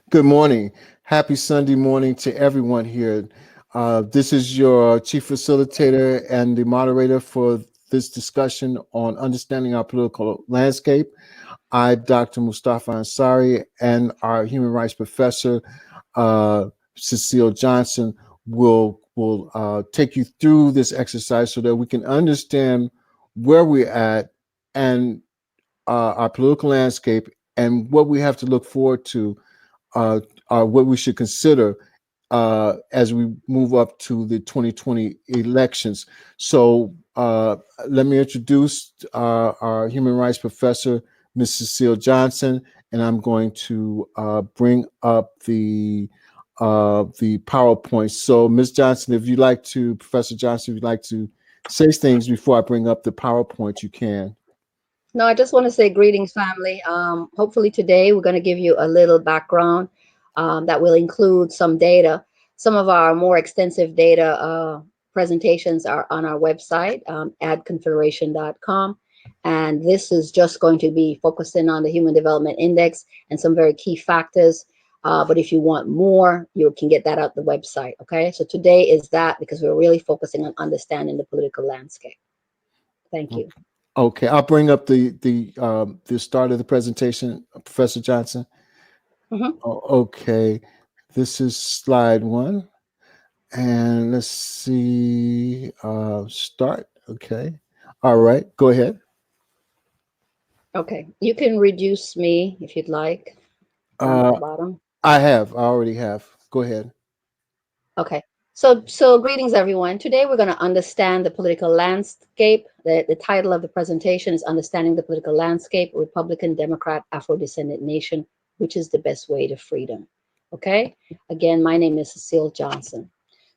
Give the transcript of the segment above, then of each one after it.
Good morning. Happy Sunday morning to everyone here. This is your chief facilitator and the moderator for this discussion on understanding our political landscape. I, Dr. Mustafa Ansari, and our human rights professor, Cecile Johnson, will take you through this exercise so that we can understand where we're at and our political landscape and what we have to look forward to uh, what we should consider as we move up to the 2020 elections. So let me introduce our human rights professor, Ms. Cecile Johnson, and I'm going to bring up the PowerPoint. So, Ms. Johnson, if you'd like to, Professor Johnson, if you'd like to say things before I bring up the PowerPoint, you can. No, I just want to say greetings, family. Hopefully today we're going to give you a little background that will include some data. Some of our more extensive data presentations are on our website, adconfederation.com. And this is just going to be focusing on the Human Development Index and some very key factors. But if you want more, you can get that out the website. Okay, so today is that because we're really focusing on understanding the political landscape. Thank you. Okay, I'll bring up the start of the presentation, Professor Johnson. Mhm. Okay, this is slide one, and let's see. Start. Okay. All right. Go ahead. Okay, you can reduce me if you'd like down at the Uh, bottom. I have. I already have. Go ahead. Okay, so greetings everyone. Today we're going to understand the political landscape. The title of the presentation is Understanding the Political Landscape, Republican, Democrat, Afro-descendant Nation, which is the best way to freedom. Okay, again, my name is Cecile Johnson.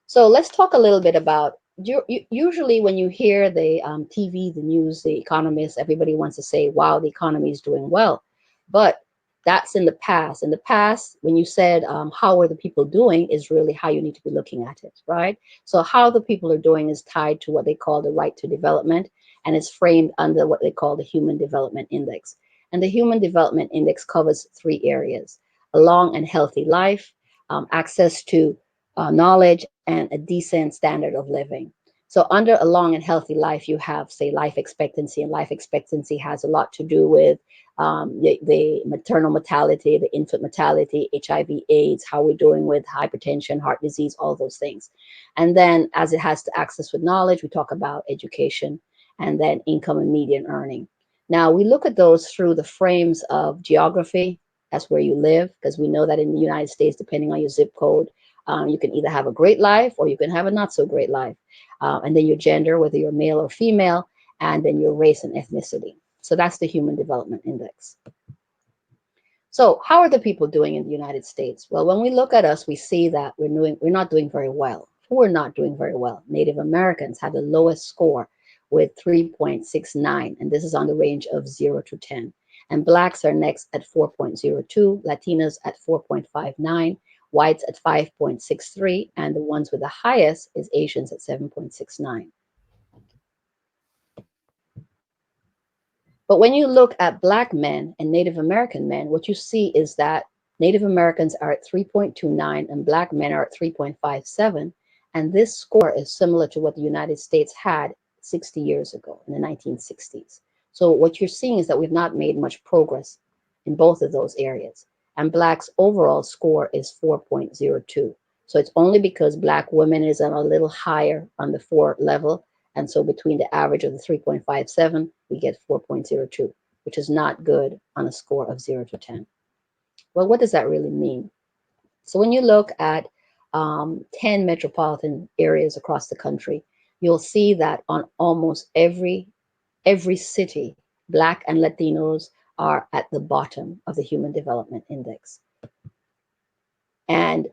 So let's talk a little bit about, usually when you hear the TV, the news, the economists, everybody wants to say, wow, the economy is doing well. But that's in the past. In the past, when you said, how are the people doing, is really how you need to be looking at it, right? So how the people are doing is tied to what they call the right to development, and it's framed under what they call the Human Development Index. And the Human Development Index covers three areas: a long and healthy life, access to knowledge, and a decent standard of living. So, under a long and healthy life, you have, say, life expectancy, and life expectancy has a lot to do with the maternal mortality, the infant mortality, HIV, AIDS, how we're doing with hypertension, heart disease, all those things. And then, as it has to access with knowledge, we talk about education and then income and median earning. Now, we look at those through the frames of geography. That's where you live, because we know that in the United States, depending on your zip code, you can either have a great life or you can have a not so great life. And then your gender, whether you're male or female, and then your race and ethnicity. So that's the Human Development Index. So how are the people doing in the United States? Well, when we look at us, we see that we're not doing very well. Who are not doing very well? Native Americans have the lowest score with 3.69, and this is on the range of 0 to 10. And blacks are next at 4.02, Latinos at 4.59, whites at 5.63, and the ones with the highest is Asians at 7.69. But when you look at Black men and Native American men, what you see is that Native Americans are at 3.29 and Black men are at 3.57. And this score is similar to what the United States had 60 years ago in the 1960s. So what you're seeing is that we've not made much progress in both of those areas. And Black's overall score is 4.02. So it's only because Black women is on a little higher on the 4 level, and so between the average of the 3.57, we get 4.02, which is not good on a score of 0 to 10. Well, what does that really mean? So when you look at 10 metropolitan areas across the country, you'll see that on almost every city, Black and Latinos are at the bottom of the Human Development Index. And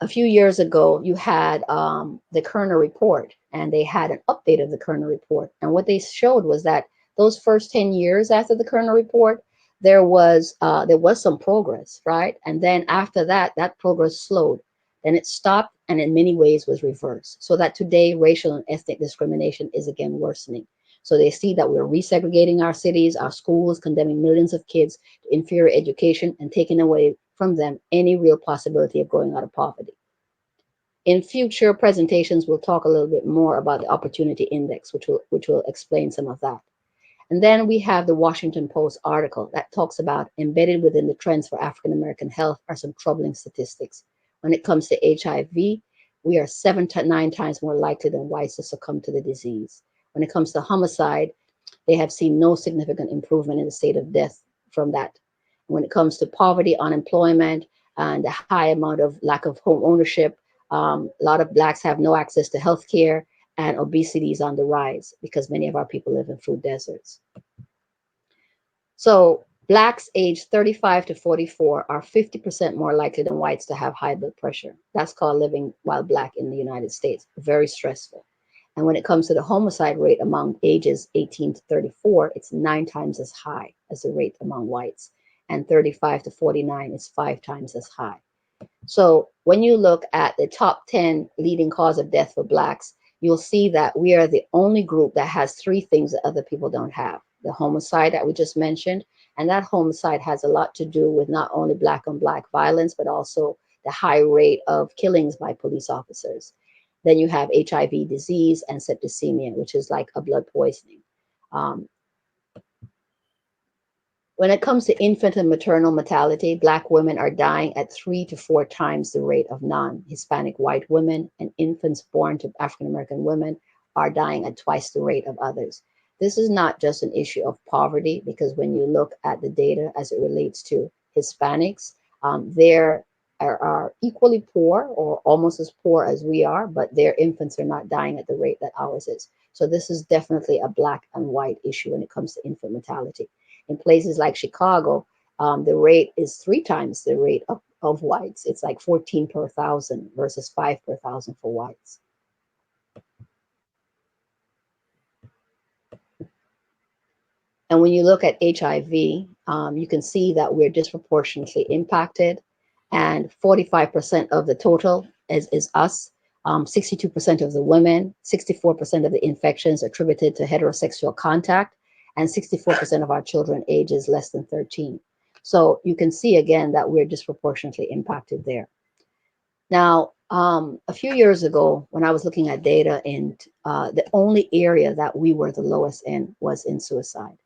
a few years ago, you had the Kerner report, and they had an update of the Kerner report. And what they showed was that those first 10 years after the Kerner report, there was some progress, right? And then after that, that progress slowed. Then it stopped, and in many ways was reversed. So that today, racial and ethnic discrimination is again worsening. So they see that we're resegregating our cities, our schools, condemning millions of kids to inferior education, and taking away from them any real possibility of going out of poverty. In future presentations, we'll talk a little bit more about the opportunity index, which will explain some of that. And then we have the Washington Post article that talks about embedded within the trends for African American health are some troubling statistics. When it comes to HIV, we are 7 to 9 times more likely than whites to succumb to the disease. When it comes to homicide, they have seen no significant improvement in the state of death from that. When it comes to poverty, unemployment, and the high amount of lack of home ownership, a lot of blacks have no access to health care, and obesity is on the rise because many of our people live in food deserts. So blacks aged 35 to 44 are 50% more likely than whites to have high blood pressure. That's called living while black in the United States. Very stressful. And when it comes to the homicide rate among ages 18 to 34, it's 9 times as high as the rate among whites. And 35 to 49 is 5 times as high. So when you look at the top 10 leading cause of death for blacks, you'll see that we are the only group that has three things that other people don't have. The homicide that we just mentioned, and that homicide has a lot to do with not only black on black violence, but also the high rate of killings by police officers. Then you have HIV disease and septicemia, which is like a blood poisoning. Um, when it comes to infant and maternal mortality, Black women are dying at 3 to 4 times the rate of non-Hispanic white women, and infants born to African American women are dying at twice the rate of others. This is not just an issue of poverty, because when you look at the data as it relates to Hispanics, they are equally poor or almost as poor as we are, but their infants are not dying at the rate that ours is. So this is definitely a black and white issue when it comes to infant mortality. In places like Chicago, the rate is 3 times the rate of whites. It's like 14 per thousand versus 5 per thousand for whites. And when you look at HIV, you can see that we're disproportionately impacted, and 45% of the total is us. 62% of the women, 64% of the infections attributed to heterosexual contact, and 64% of our children ages less than 13. So you can see again that we're disproportionately impacted there. Now, a few years ago, when I was looking at data, and the only area that we were the lowest in was in suicide.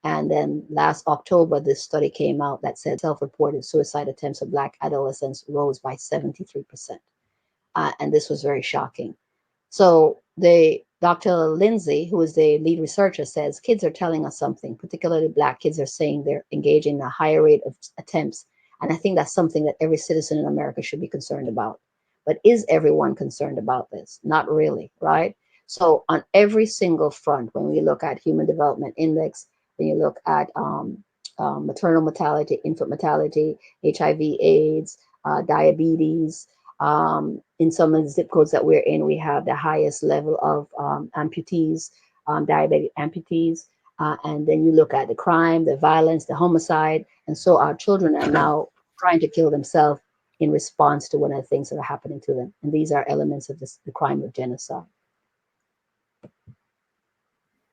And then last October, this study came out that said self-reported suicide attempts of Black adolescents rose by 73%. And this was very shocking. So the Dr. Lindsay, who is the lead researcher, says kids are telling us something. Particularly Black kids are saying they're engaging in a higher rate of attempts, and I think that's something that every citizen in America should be concerned about. But is everyone concerned about this? Not really, right? So on every single front, when we look at Human Development Index, when you look at maternal mortality, infant mortality, HIV/AIDS, diabetes, in some of the zip codes that we're in, we have the highest level of amputees, diabetic amputees. And then you look at the crime, the violence, the homicide. And so our children are now trying to kill themselves in response to one of the things that are happening to them. And these are elements of the crime of genocide.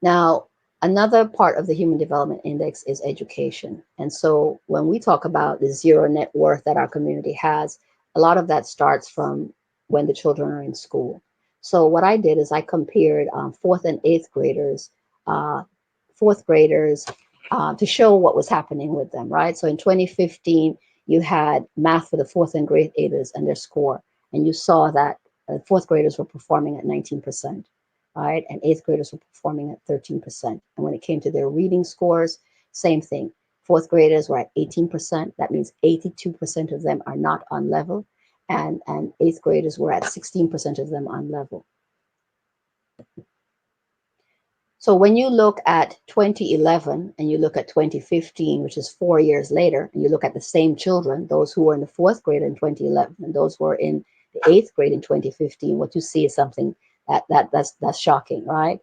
Now, another part of the Human Development Index is education. And so when we talk about the zero net worth that our community has, a lot of that starts from when the children are in school. So what I did is I compared fourth and eighth graders, uh, fourth graders, to show what was happening with them, right? So in 2015, you had math for the fourth and grade graders and their score, and you saw that fourth graders were performing at 19%. Right? And eighth graders were performing at 13%. And when it came to their reading scores, same thing. Fourth graders were at 18%. That means 82% of them are not on level. And eighth graders were at 16% of them on level. So when you look at 2011 and you look at 2015, which is 4 years later, and you look at the same children, those who were in the fourth grade in 2011 and those who were in the eighth grade in 2015, what you see is something that's shocking, right?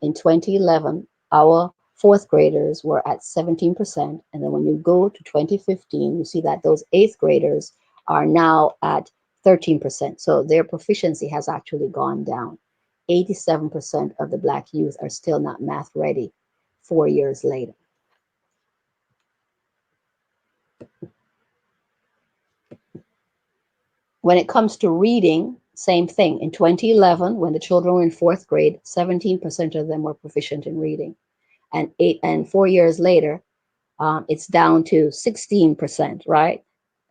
In 2011, our fourth graders were at 17%, and then when you go to 2015, you see that those eighth graders are now at 13%. So their proficiency has actually gone down. 87% of the Black youth are still not math ready 4 years later. When it comes to reading, same thing. In 2011, when the children were in fourth grade, 17% of them were proficient in reading. And 4 years later, it's down to 16%, right?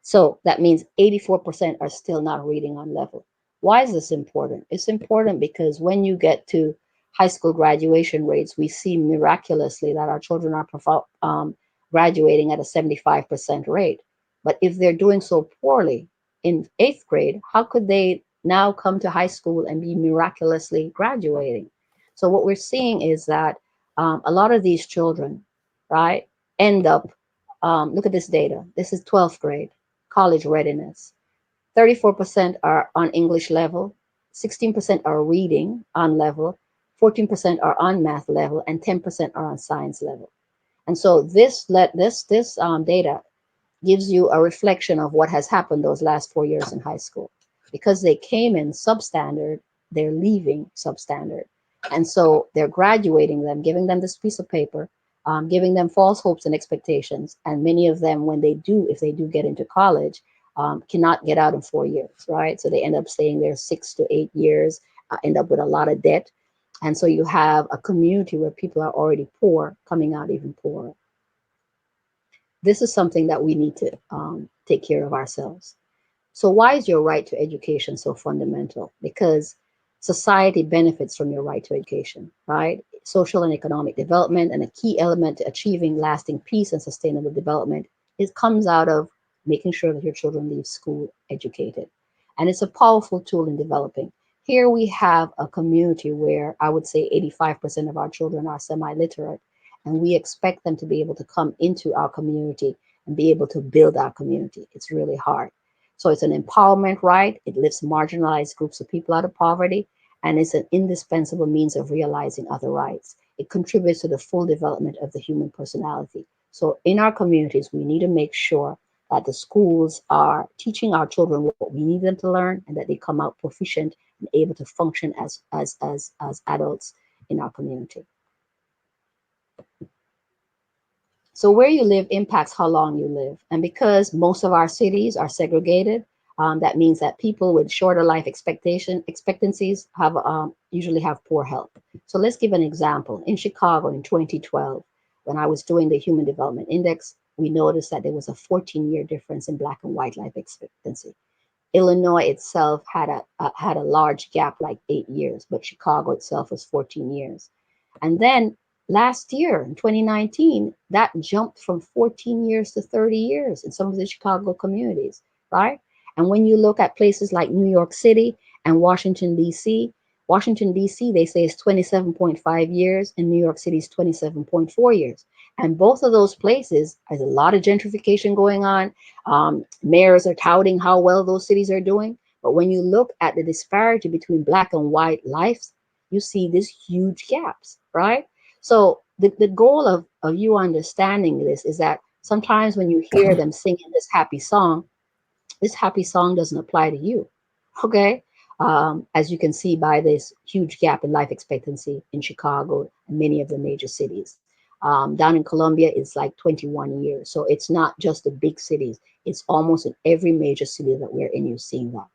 So that means 84% are still not reading on level. Why is this important? It's important because when you get to high school graduation rates, we see miraculously that our children are graduating at a 75% rate. But if they're doing so poorly in eighth grade, how could they now come to high school and be miraculously graduating? So what we're seeing is that a lot of these children, right, end up, look at this data. This is 12th grade, college readiness. 34% are on English level, 16% are reading on level, 14% are on math level, and 10% are on science level. And so this data gives you a reflection of what has happened those last 4 years in high school. Because they came in substandard, they're leaving substandard. And so they're graduating them, giving them this piece of paper, giving them false hopes and expectations. And many of them, when they do, if they do get into college, cannot get out in 4 years, right? So they end up staying there 6 to 8 years, end up with a lot of debt. And so you have a community where people are already poor coming out even poorer. This is something that we need to take care of ourselves. So, why is your right to education so fundamental? Because society benefits from your right to education, right? Social and economic development, and a key element to achieving lasting peace and sustainable development, it comes out of making sure that your children leave school educated. And it's a powerful tool in developing. Here we have a community where I would say 85% of our children are semi literate, and we expect them to be able to come into our community and be able to build our community. It's really hard. So it's an empowerment right. It lifts marginalized groups of people out of poverty, and it's an indispensable means of realizing other rights. It contributes to the full development of the human personality. So in our communities, we need to make sure that the schools are teaching our children what we need them to learn, and that they come out proficient and able to function as adults in our community. So where you live impacts how long you live. And because most of our cities are segregated, that means that people with shorter life expectancies have usually have poor health. So let's give an example. In Chicago in 2012, when I was doing the Human Development Index, we noticed that there was a 14-year difference in Black and white life expectancy. Illinois itself had a large gap, like 8 years, but Chicago itself was 14 years. And then last year, in 2019, that jumped from 14 years to 30 years in some of the Chicago communities, right? And when you look at places like New York City and Washington, D.C., they say is 27.5 years, and New York City is 27.4 years. And both of those places, there's a lot of gentrification going on. Mayors are touting how well those cities are doing. But when you look at the disparity between Black and white lives, you see these huge gaps, right? So the goal of you understanding this is that sometimes when you hear them singing this happy song doesn't apply to you, okay? As you can see by this huge gap in life expectancy in Chicago and many of the major cities. Down in Colombia, it's like 21 years. So it's not just the big cities, it's almost in every major city that we're in, you're seeing that.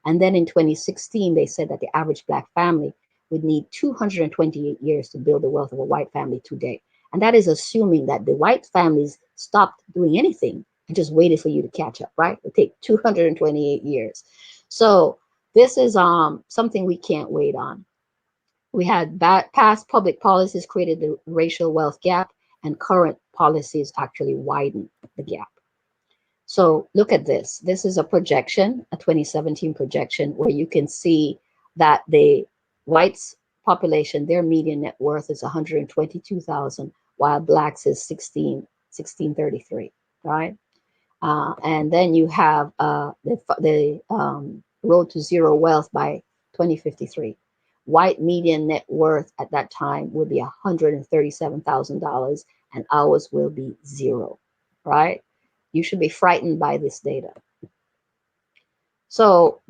And then in 2016, they said that the average Black family would need 228 years to build the wealth of a white family today. And that is assuming that the white families stopped doing anything and just waited for you to catch up, right? It would take 228 years. So this is something we can't wait on. We had past public policies created the racial wealth gap, and current policies actually widen the gap. So look at this. This is a projection, a 2017 projection, where you can see that the whites population, their median net worth is 122,000, while blacks is 1633, right? And then you have the road to zero wealth by 2053. White median net worth at that time will be $137,000, and ours will be zero, right? You should be frightened by this data. So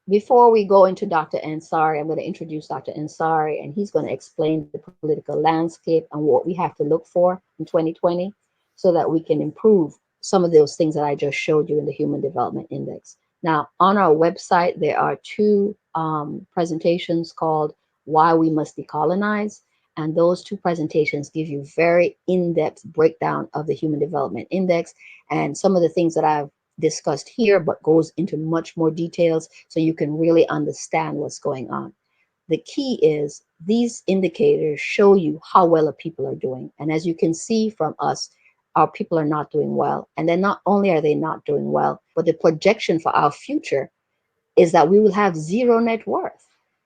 before we go into Dr. Ansari, I'm going to introduce Dr. Ansari, and he's going to explain the political landscape and what we have to look for in 2020 so that we can improve some of those things that I just showed you in the Human Development Index. Now, on our website, there are two presentations called Why We Must Decolonize. And those two presentations give you very in-depth breakdown of the Human Development Index and some of the things that I've discussed here, but goes into much more details so you can really understand what's going on. The key is these indicators show you how well a people are doing. And as you can see from us, our people are not doing well. And then not only are they not doing well, but the projection for our future is that we will have zero net worth,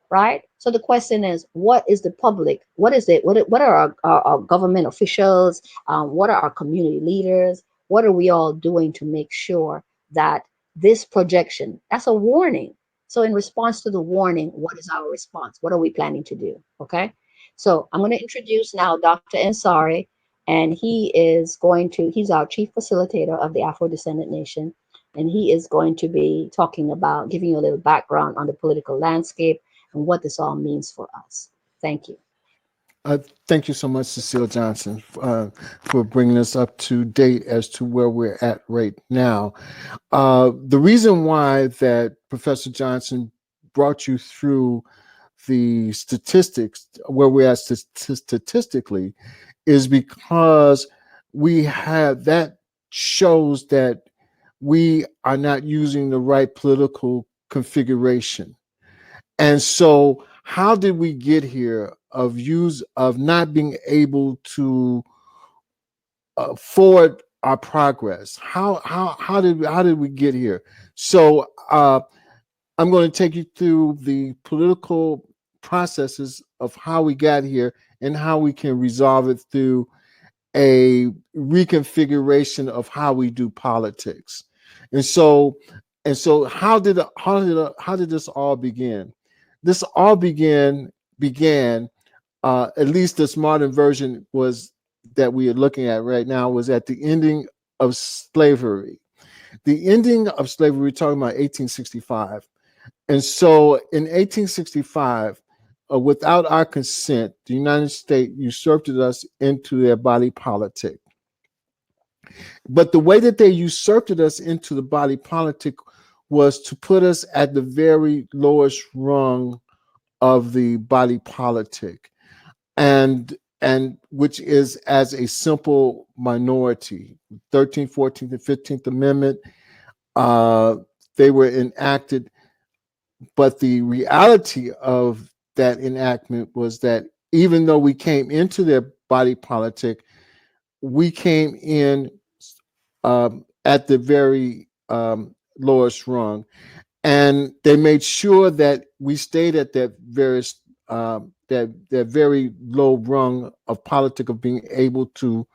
right? So the question is, what is the public? What is it? What are our government officials? What are our community leaders? What are we all doing to make sure that this projection, that's a warning. So in response to the warning, what is our response? What are we planning to do? Okay. So I'm going to introduce now Dr. Ansari, and he's our chief facilitator of the Afro-Descendant Nation, and he is going to be talking about giving you a little background on the political landscape and what this all means for us. Thank you. Thank you so much, Cecile Johnson, for bringing us up to date as to where we're at right now. The reason why that Professor Johnson brought you through the statistics, where we're at statistically, is because we have that shows that we are not using the right political configuration. And so, how did we get here of not being able to forward our progress? How did we get here? So I'm going to take you through the political processes of how we got here and how we can resolve it through a reconfiguration of how we do politics. And so how did this all begin? This all began at least this modern version was that we are looking at right now was at the ending of slavery. The ending of slavery, we're talking about 1865. And so in 1865, without our consent, the United States usurped us into their body politic. But the way that they usurped us into the body politic was to put us at the very lowest rung of the body politic, and which is as a simple minority. 13th, 14th, and 15th Amendment, uh, they were enacted, but the reality of that enactment was that even though we came into their body politic, we came in at the very lowest rung, and they made sure that we stayed at that that very low rung of politic of being able to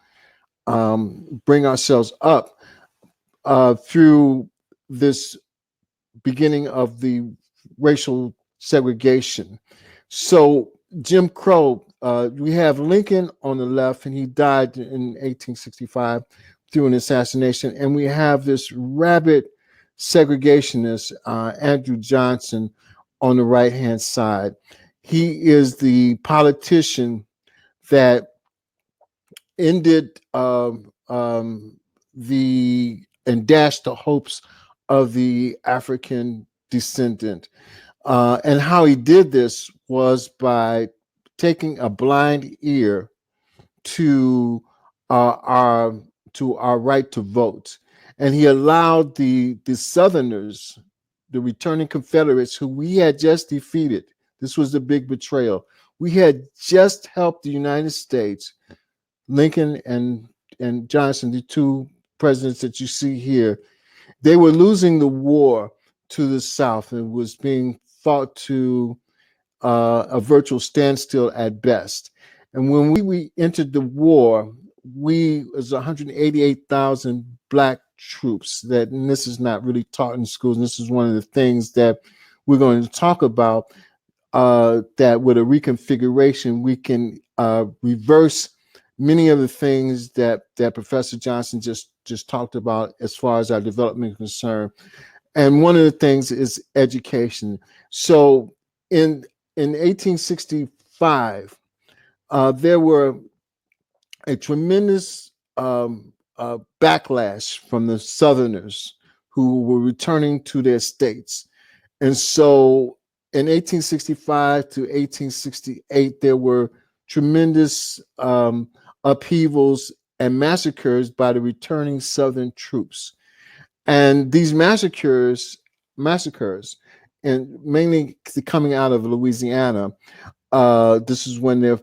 bring ourselves up through this beginning of the racial segregation. So Jim Crow, we have Lincoln on the left, and he died in 1865 through an assassination. And we have this rabid segregationist, Andrew Johnson, on the right-hand side. He is the politician that ended the and dashed the hopes of the African descendant. And how he did this was by taking a blind ear to our right to vote, and he allowed the Southerners, the returning Confederates, who we had just defeated. This was the big betrayal. We had just helped the United States. Lincoln and Johnson, the two presidents that you see here, they were losing the war to the South and was being fought to a virtual standstill at best. And when we entered the war, we was 188,000 Black troops. That, and this is not really taught in schools. And this is one of the things that we're going to talk about. That with a reconfiguration, we can reverse many of the things that Professor Johnson just talked about as far as our development is concerned. And one of the things is education. So in 1865, there were a tremendous backlash from the Southerners who were returning to their states. And so in 1865 to 1868, there were tremendous upheavals and massacres by the returning Southern troops. And these massacres, and mainly coming out of Louisiana, this was one of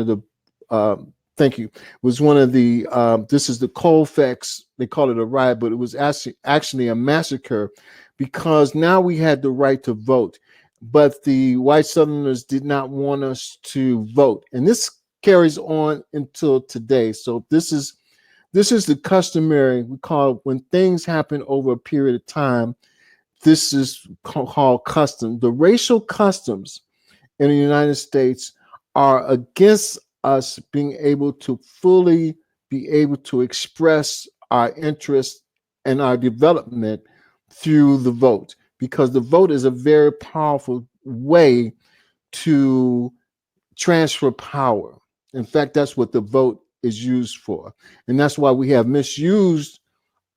the thank you, was one of the this is the Colfax, they call it a riot, but it was actually a massacre, because now we had the right to vote, but the white Southerners did not want us to vote, and this carries on until today. So this is the customary, we call it, when things happen over a period of time, this is called custom. The racial customs in the United States are against us being able to fully be able to express our interest and our development through the vote, because the vote is a very powerful way to transfer power. In fact, that's what the vote is used for. And that's why we have misused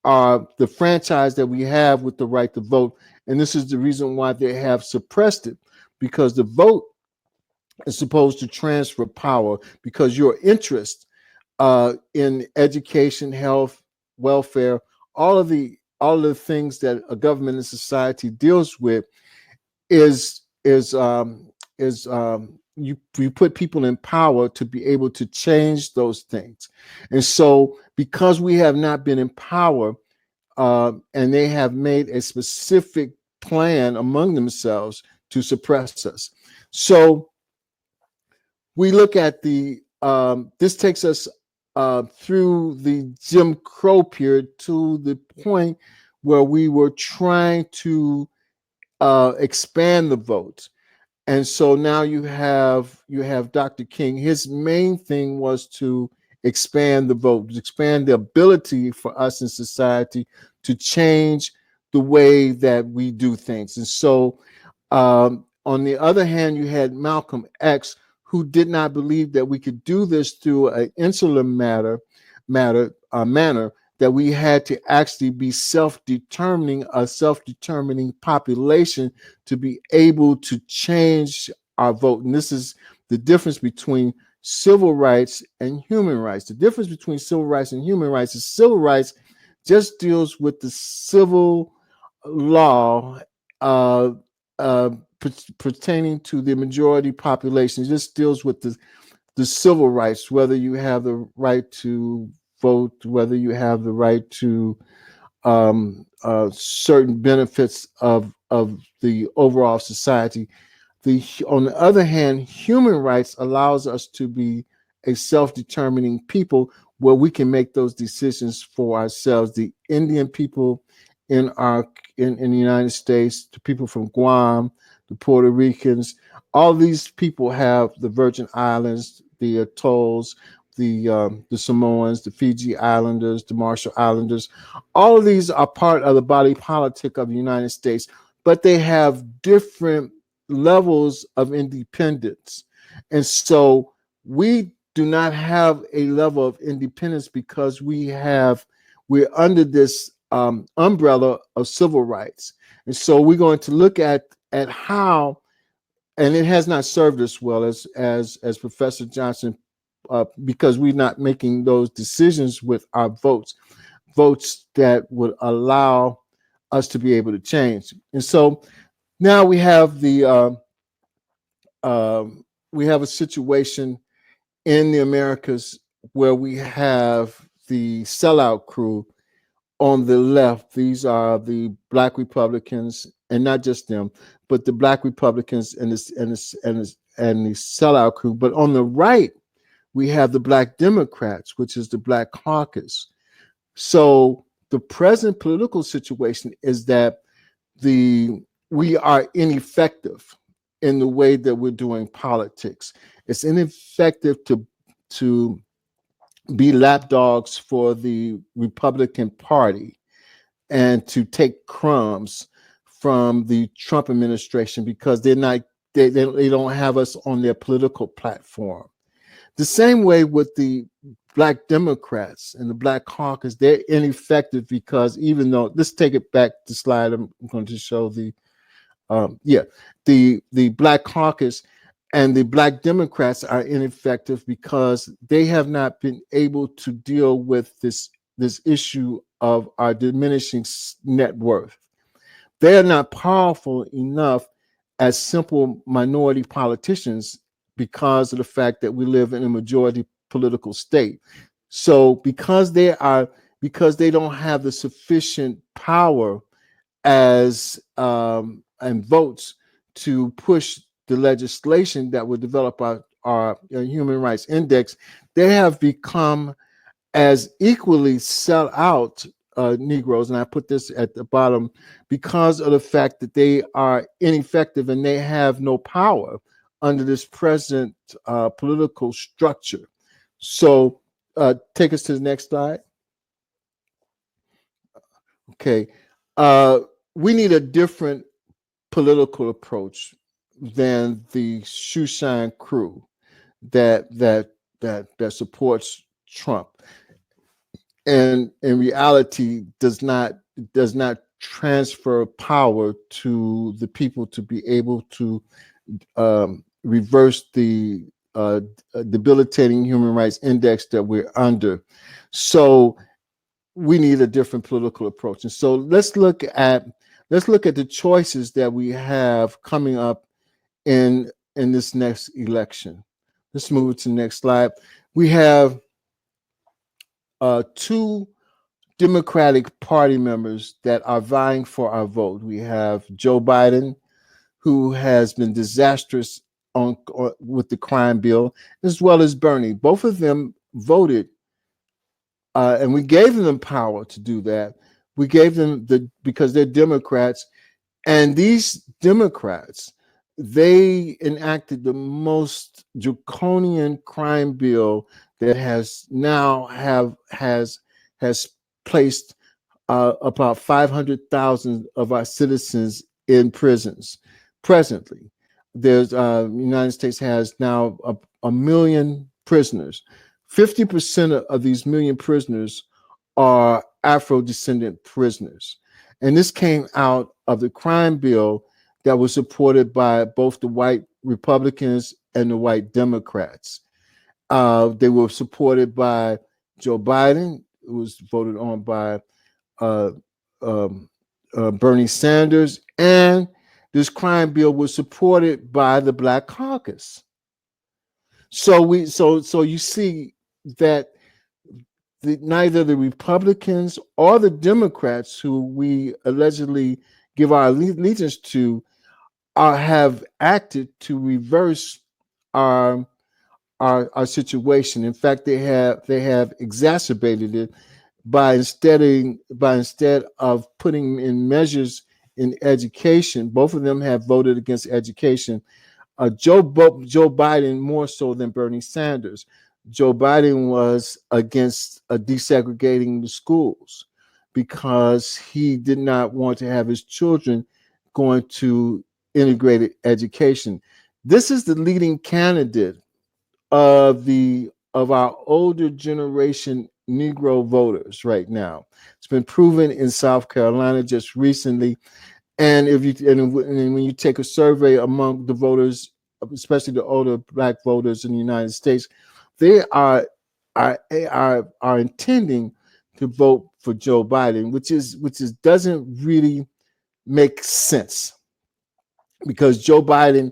the franchise that we have with the right to vote. And this is the reason why they have suppressed it, because the vote is supposed to transfer power, because your interest in education, health, welfare, all of the things that a government and society deals with is you put people in power to be able to change those things. And so because we have not been in power, and they have made a specific plan among themselves to suppress us. So we look at this takes us through the Jim Crow period to the point where we were trying to expand the vote. And so now you have Dr. King. His main thing was to expand the vote, expand the ability for us in society to change the way that we do things. And so on the other hand, you had Malcolm X, who did not believe that we could do this through an insular manner, that we had to actually be a self-determining population to be able to change our vote. And this is the difference between civil rights and human rights. The difference between civil rights and human rights is civil rights just deals with the civil law pertaining to the majority population. It just deals with the civil rights, whether you have the right to vote, whether you have the right to certain benefits of the overall society. On the other hand, human rights allows us to be a self-determining people where we can make those decisions for ourselves. The Indian people in the United States, the people from Guam, the Puerto Ricans, all these people have the Virgin Islands, the atolls, the Samoans, the Fiji Islanders, the Marshall Islanders. All of these are part of the body politic of the United States, but they have different levels of independence. And so we do not have a level of independence because we're under this umbrella of civil rights. And so we're going to look at how, and it has not served us well, as Professor Johnson, because we're not making those decisions with our votes that would allow us to be able to change. And so now we have we have a situation in the Americas where we have the sellout crew on the left. These are the Black Republicans, and not just them, but the Black Republicans and the sellout crew. But on the right, we have the Black Democrats, which is the Black Caucus. So the present political situation is that we are ineffective in the way that we're doing politics. It's ineffective to be lapdogs for the Republican Party and to take crumbs from the Trump administration because they don't have us on their political platform. The same way with the Black Democrats and the Black Caucus, they're ineffective because even though, let's take it back to slide. I'm going to show the Black Caucus and the Black Democrats are ineffective because they have not been able to deal with this issue of our diminishing net worth. They are not powerful enough as simple minority politicians because of the fact that we live in a majority political state. So because they don't have the sufficient power as and votes to push the legislation that would develop our human rights index, they have become as equally sell out Negroes, and I put this at the bottom, because of the fact that they are ineffective and they have no power under this present political structure. So take us to the next slide. Okay. We need a different political approach than the shoeshine crew that supports Trump, and in reality does not transfer power to the people to be able to reverse the debilitating human rights index that we're under. So we need a different political approach. And so let's look at the choices that we have coming up in this next election. Let's move to the next slide. We have two Democratic Party members that are vying for our vote. We have Joe Biden, who has been disastrous with the crime bill, as well as Bernie. Both of them voted, and we gave them power to do that. We gave them because they're Democrats, and these Democrats, they enacted the most draconian crime bill that has placed about 500,000 of our citizens in prisons. Presently, there's United States has now a million prisoners. 50% of these million prisoners are Afro-descendant prisoners. And this came out of the crime bill that was supported by both the white Republicans and the white Democrats. They were supported by Joe Biden. It was voted on by Bernie Sanders, and this crime bill was supported by the Black Caucus. So you see that neither the Republicans or the Democrats, who we allegedly give our allegiance to, have acted to reverse our situation. In fact, they have exacerbated it by instead of putting in measures in education. Both of them have voted against education. Joe Biden more so than Bernie Sanders. Joe Biden was against desegregating the schools because he did not want to have his children going to integrated education. This is the leading candidate of our older generation Negro voters right now. It's been proven in South Carolina just recently. And when you take a survey among the voters, especially the older Black voters in the United States, they are intending to vote for Joe Biden, which doesn't really make sense, because Joe Biden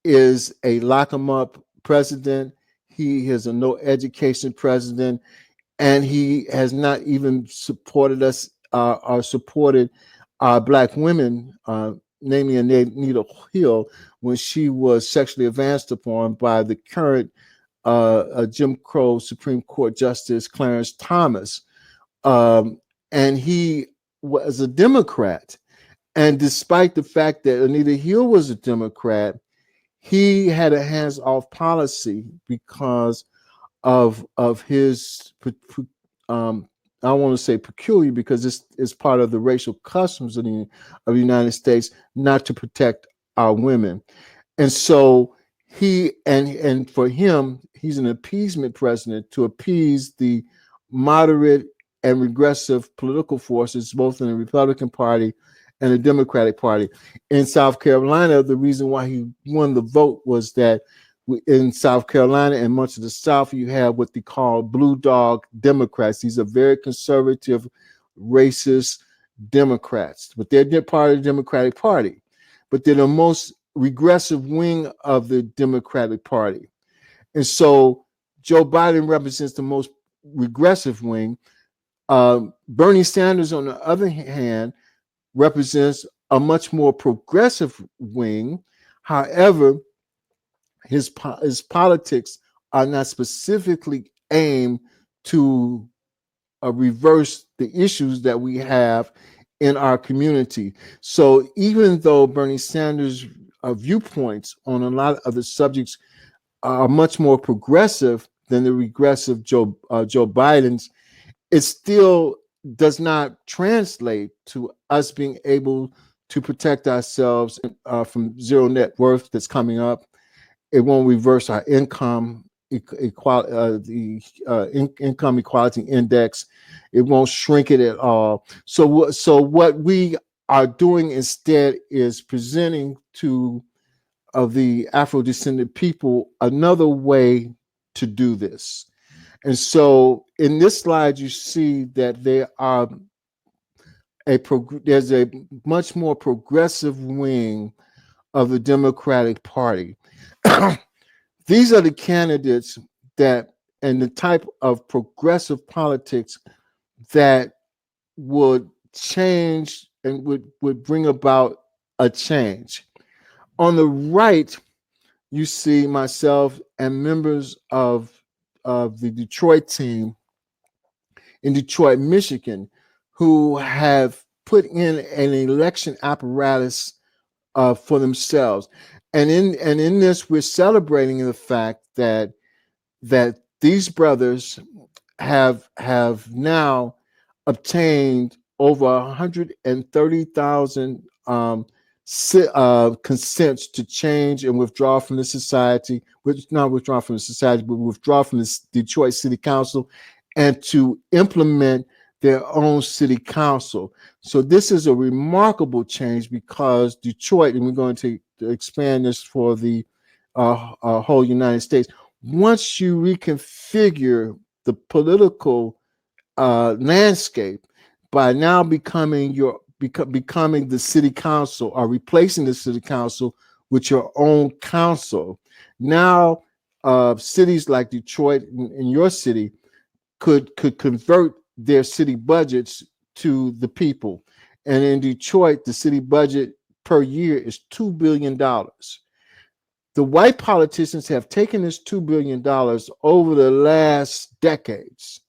is a lock 'em up president. He is a no education president, and he has not even supported us or supported our Black women, namely Anita Hill, when she was sexually advanced upon by the current Jim Crow Supreme Court Justice Clarence Thomas. And he was a Democrat. And despite the fact that Anita Hill was a Democrat, he had a hands-off policy because of his I don't want to say peculiar, because it's part of the racial customs of the United States not to protect our women. And so And for him, he's an appeasement president to appease the moderate and regressive political forces, both in the Republican Party and the Democratic Party. In South Carolina, the reason why he won the vote was that in South Carolina and much of the South, you have what they call blue dog Democrats. These are very conservative, racist Democrats, but they're part of the Democratic Party. But they're the most regressive wing of the Democratic Party. And so Joe Biden represents the most regressive wing. Bernie Sanders, on the other hand, represents a much more progressive wing. However, his politics are not specifically aimed to reverse the issues that we have in our community. So even though Bernie Sanders' viewpoints on a lot of the subjects are much more progressive than the regressive Joe Biden's, it still does not translate to us being able to protect ourselves from zero net worth that's coming up. It won't reverse our income income equality index. It won't shrink it at all. So what we are doing instead is presenting to the Afro-descendant people another way to do this. And so in this slide, you see that there's a much more progressive wing of the Democratic Party. These are the candidates and the type of progressive politics that would change and would bring about a change. On the right, you see myself and members of the Detroit team in Detroit, Michigan, who have put in an election apparatus for themselves. And in this, we're celebrating the fact that these brothers have now obtained over 130,000 consents to change and withdraw from the society, not withdraw from the society, but withdraw from the Detroit City Council and to implement their own city council. So this is a remarkable change because Detroit, and we're going to expand this for the whole United States, once you reconfigure the political landscape by now becoming the city council or replacing the city council with your own council, now cities like Detroit and your city could convert their city budgets to the people. And in Detroit, the city budget per year is $2 billion. The white politicians have taken this $2 billion over the last decades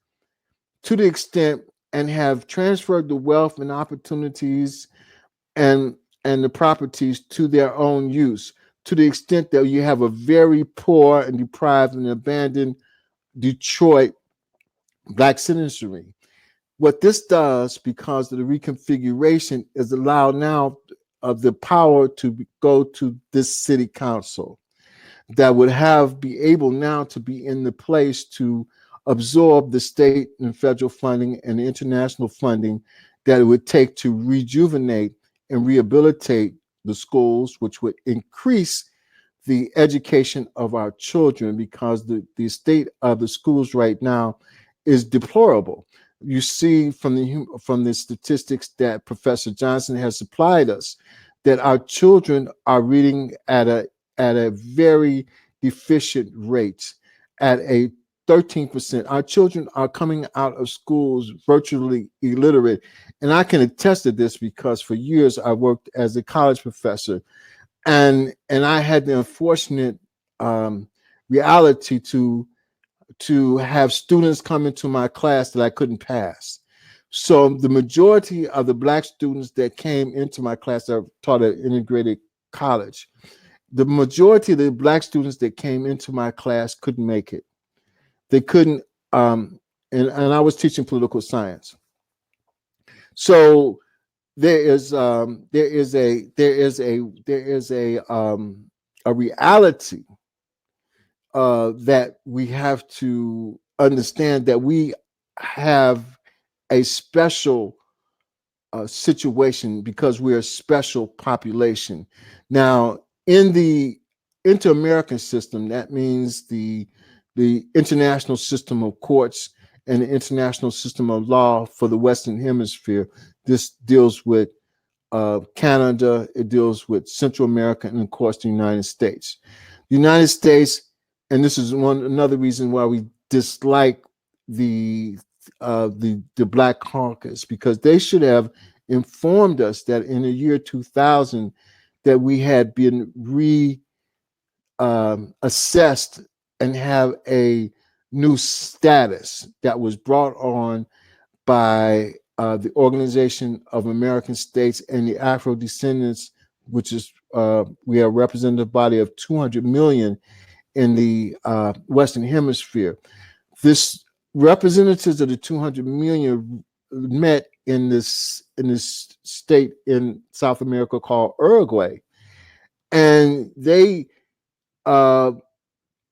to the extent and have transferred the wealth and opportunities and the properties to their own use, to the extent that you have a very poor and deprived and abandoned Detroit Black citizenry. What this does, because of the reconfiguration, is allow now of the power to go to this city council that would be able now to be in the place to absorb the state and federal funding and the international funding that it would take to rejuvenate and rehabilitate the schools, which would increase the education of our children, because the state of the schools right now is deplorable. You see from the statistics that Professor Johnson has supplied us that our children are reading at a very deficient rate, at a 13%. Our children are coming out of schools virtually illiterate. And I can attest to this because for years I worked as a college professor, and I had the unfortunate reality to have students come into my class that I couldn't pass. So the majority of the Black students that came into my class, I taught at integrated college, the majority of the Black students that came into my class couldn't make it. They couldn't, and I was teaching political science. So there is a reality that we have to understand that we have a special situation because we're a special population. Now, in the inter-American system, that means the international system of courts and the international system of law for the Western Hemisphere. This deals with Canada, it deals with Central America, and of course the United States. The United States, and this is another reason why we dislike the the Black Caucus, because they should have informed us that in the year 2000 that we had been assessed and have a new status that was brought on by the Organization of American States and the Afro-descendants, which is we are a representative body of 200 million in the Western Hemisphere. This representatives of the 200 million met in this state in South America called Uruguay, and they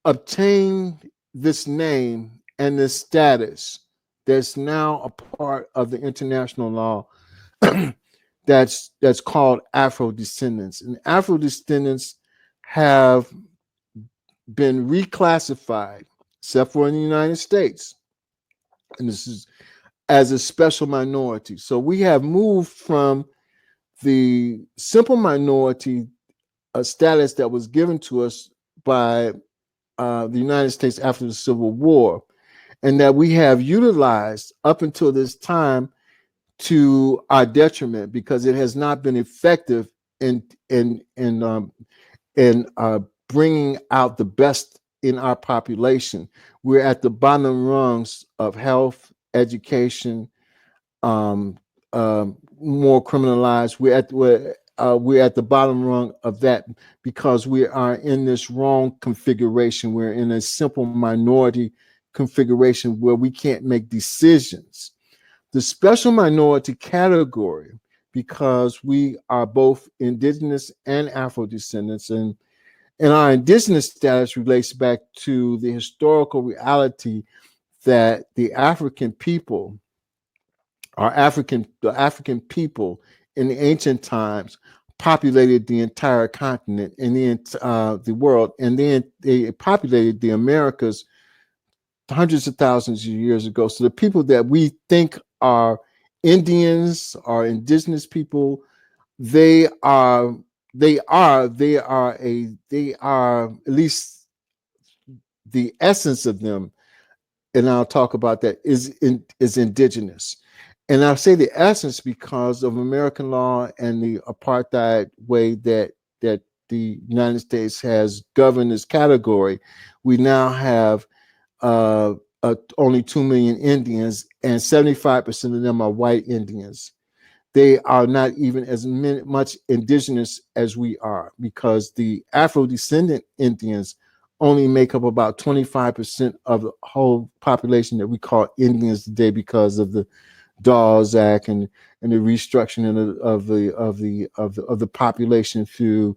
obtained this name and this status that's now a part of the international law that's called Afro-descendants. And Afro-descendants have been reclassified, except for in the United States, and this is as a special minority. So we have moved from the simple minority status that was given to us by the United States after the Civil War, and that we have utilized up until this time to our detriment, because it has not been effective in bringing out the best in our population. We're at the bottom rungs of health, education, more criminalized. We're at the bottom rung of that because we are in this wrong configuration. We're in a simple minority configuration where we can't make decisions. The special minority category, because we are both indigenous and Afro-descendants, and our indigenous status relates back to the historical reality that the African people in the ancient times populated the entire continent and the world, and then they populated the Americas hundreds of thousands of years ago. So the people that we think are Indians or indigenous people, they are at least the essence of them, and I'll talk about that, is indigenous. And I say the essence because of American law and the apartheid way that the United States has governed this category. We now have only 2 million Indians, and 75% of them are white Indians. They are not even as much indigenous as we are, because the Afro-descendant Indians only make up about 25% of the whole population that we call Indians today, because of the Dawes Act and the restructuring of the population through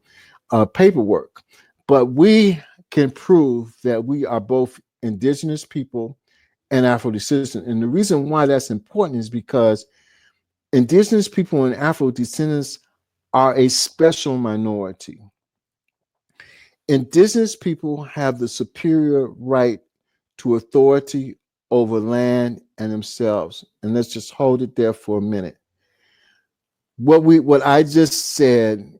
paperwork. But we can prove that we are both indigenous people and Afro-descendants. And the reason why that's important is because indigenous people and Afro-descendants are a special minority. Indigenous people have the superior right to authority over land and themselves. And let's just hold it there for a minute. What I just said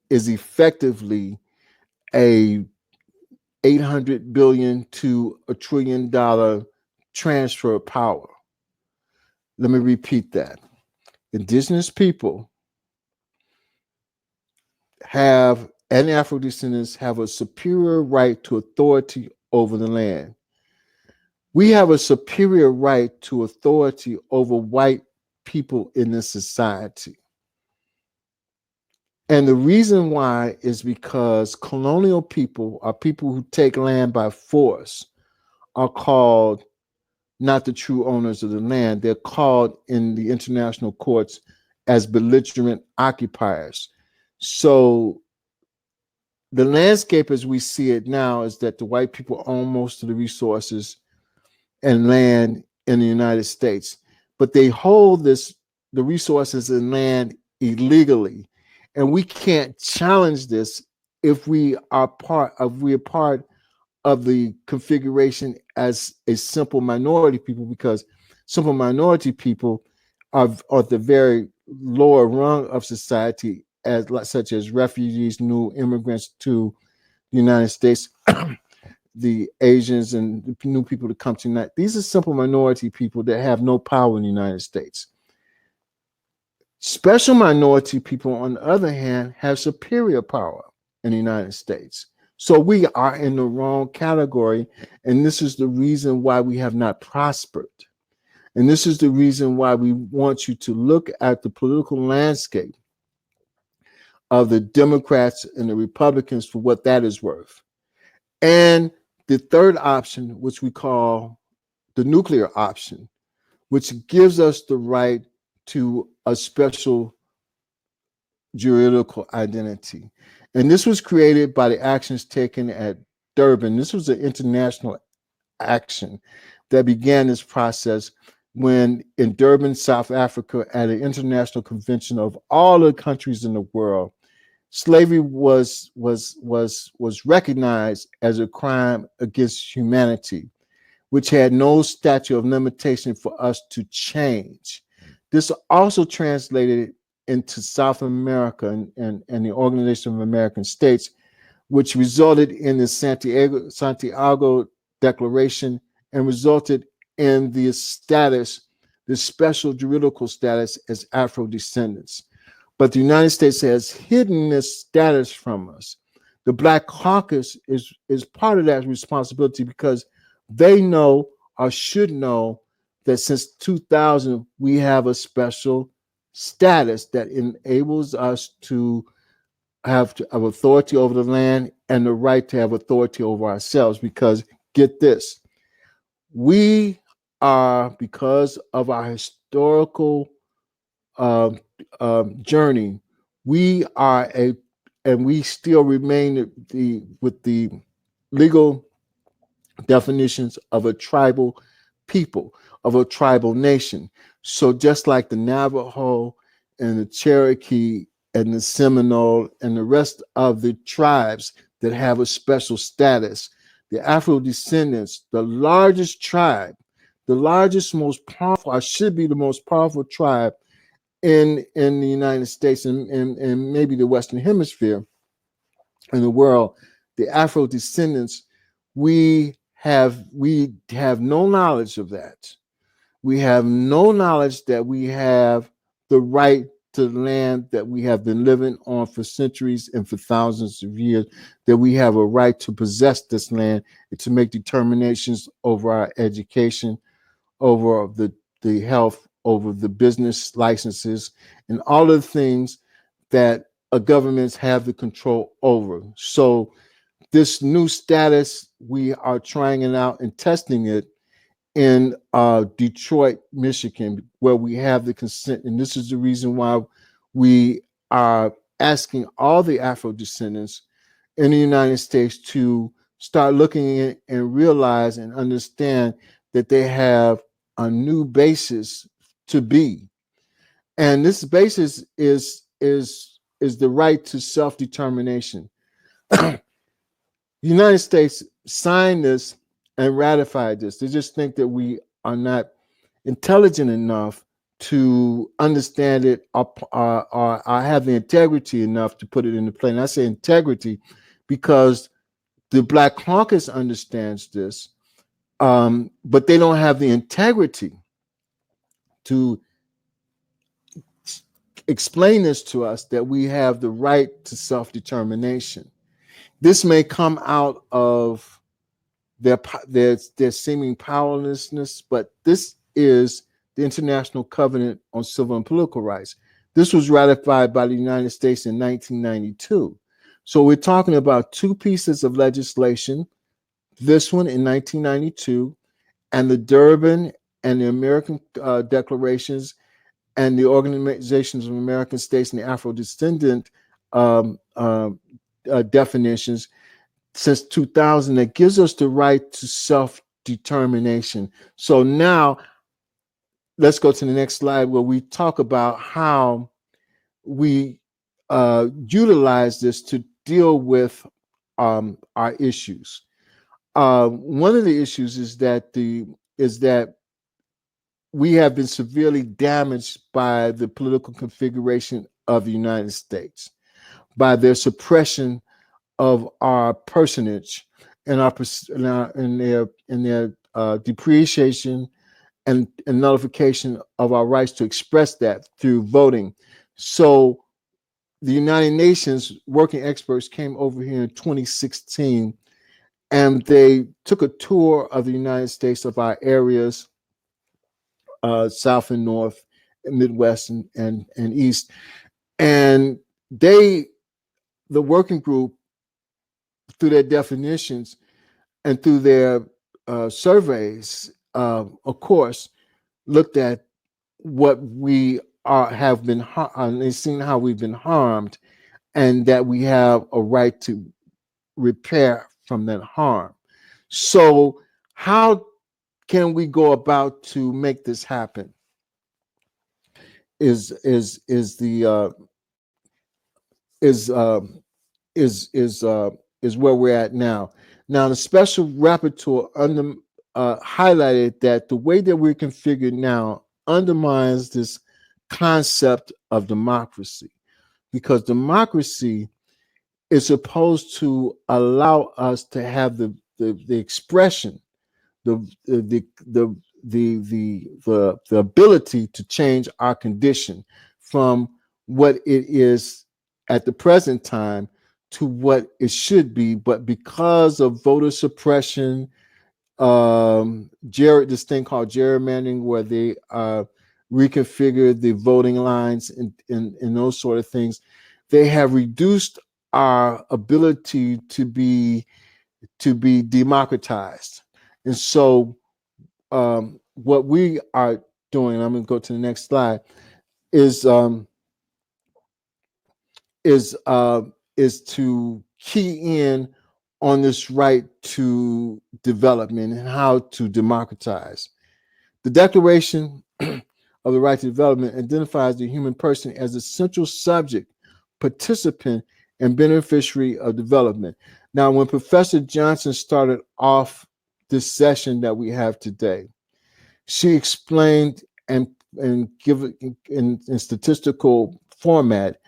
is effectively a $800 billion to $1 trillion transfer of power. Let me repeat that. Indigenous people and Afro-descendants have a superior right to authority over the land. We have a superior right to authority over white people in this society. And the reason why is because colonial people, or people who take land by force, are called not the true owners of the land. They're called in the international courts as belligerent occupiers. So the landscape as we see it now is that the white people own most of the resources and land in the United States, but they hold the resources and land illegally, and we can't challenge this if we're part of the configuration as a simple minority people, because simple minority people are the very lower rung of society, as such as refugees, new immigrants to the United States, the Asians and the new people that come to United. These are simple minority people that have no power in the United States. Special minority people, on the other hand, have superior power in the United States. So we are in the wrong category, and this is the reason why we have not prospered. And this is the reason why we want you to look at the political landscape of the Democrats and the Republicans for what that is worth. And the third option, which we call the nuclear option, which gives us the right to a special juridical identity. And this was created by the actions taken at Durban. This was an international action that began this process when in Durban, South Africa, at an international convention of all the countries in the world, slavery was recognized as a crime against humanity, which had no statute of limitation for us to change. This also translated into South America and the Organization of American States, which resulted in the Santiago Declaration and resulted in the status, the special juridical status as Afro-descendants. But the United States has hidden this status from us. The Black Caucus is part of that responsibility because they know or should know that since 2000, we have a special status that enables us to have authority over the land and the right to have authority over ourselves. Because get this, we are, because of our historical journey, we are and we still remain with the legal definitions of a tribal people, of a tribal nation. So just like the Navajo and the Cherokee and the Seminole and the rest of the tribes that have a special status, the Afro-descendants, the largest tribe, the largest, most powerful, or should be the most powerful tribe in the United States and maybe the Western Hemisphere in the world, the Afro-descendants, we have no knowledge of that. We have no knowledge that we have the right to the land that we have been living on for centuries and for thousands of years, that we have a right to possess this land and to make determinations over our education, over the health, over the business licenses, and all of the things that governments have the control over. So this new status, we are trying it out and testing it in Detroit, Michigan, where we have the consent. And this is the reason why we are asking all the Afro-descendants in the United States to start looking at and realize and understand that they have a new basis to be. And this basis is the right to self-determination. The United States signed this and ratified this. They just think that we are not intelligent enough to understand it or have the integrity enough to put it into play. And I say integrity because the Black Caucus understands this, but they don't have the integrity to explain this to us, that we have the right to self-determination. This may come out of their seeming powerlessness, but this is the International Covenant on Civil and Political Rights. This was ratified by the United States in 1992. So we're talking about two pieces of legislation, this one in 1992, and the Durban and the American declarations and the Organizations of American States and the Afro-descendant definitions since 2000 that gives us the right to self-determination. So now let's go to the next slide where we talk about how we utilize this to deal with our issues. One of the issues is that we have been severely damaged by the political configuration of the United States, by their suppression of our personage and their depreciation and nullification of our rights to express that through voting. So the United Nations working experts came over here in 2016 and they took a tour of the United States, of our areas, South and North, Midwest and East. And the working group, through their definitions and through their surveys, of course, looked at what we have been, and they've seen how we've been harmed, and that we have a right to repair from that harm. So, how can we go about to make this happen? Is the is where we're at now. Now, the special rapporteur highlighted that the way that we're configured now undermines this concept of democracy, because democracy is supposed to allow us to have the expression, the ability to change our condition from what it is at the present time to what it should be. But because of voter suppression, this thing called gerrymandering, where they reconfigure the voting lines and those sort of things, they have reduced our ability to be democratized. And so what we are doing, I'm going to go to the next slide, is to key in on this right to development and how to democratize. The Declaration of the Right to Development identifies the human person as a central subject, participant, and beneficiary of development. Now, when Professor Johnson started off this session that we have today, she explained and give in statistical format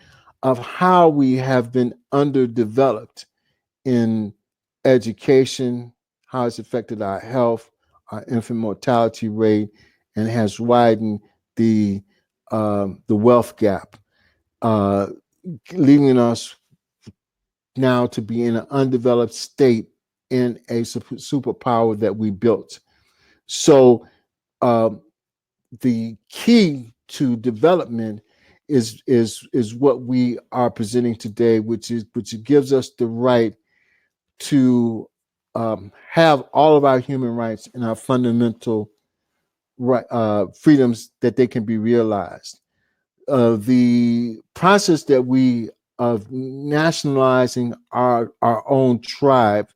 of how we have been underdeveloped in education, how it's affected our health, our infant mortality rate, and has widened the wealth gap, leaving us now to be in an undeveloped state in a superpower that we built. So the key to development is what we are presenting today, which gives us the right to have all of our human rights and our fundamental freedoms, that they can be realized. The process that we of nationalizing our own tribe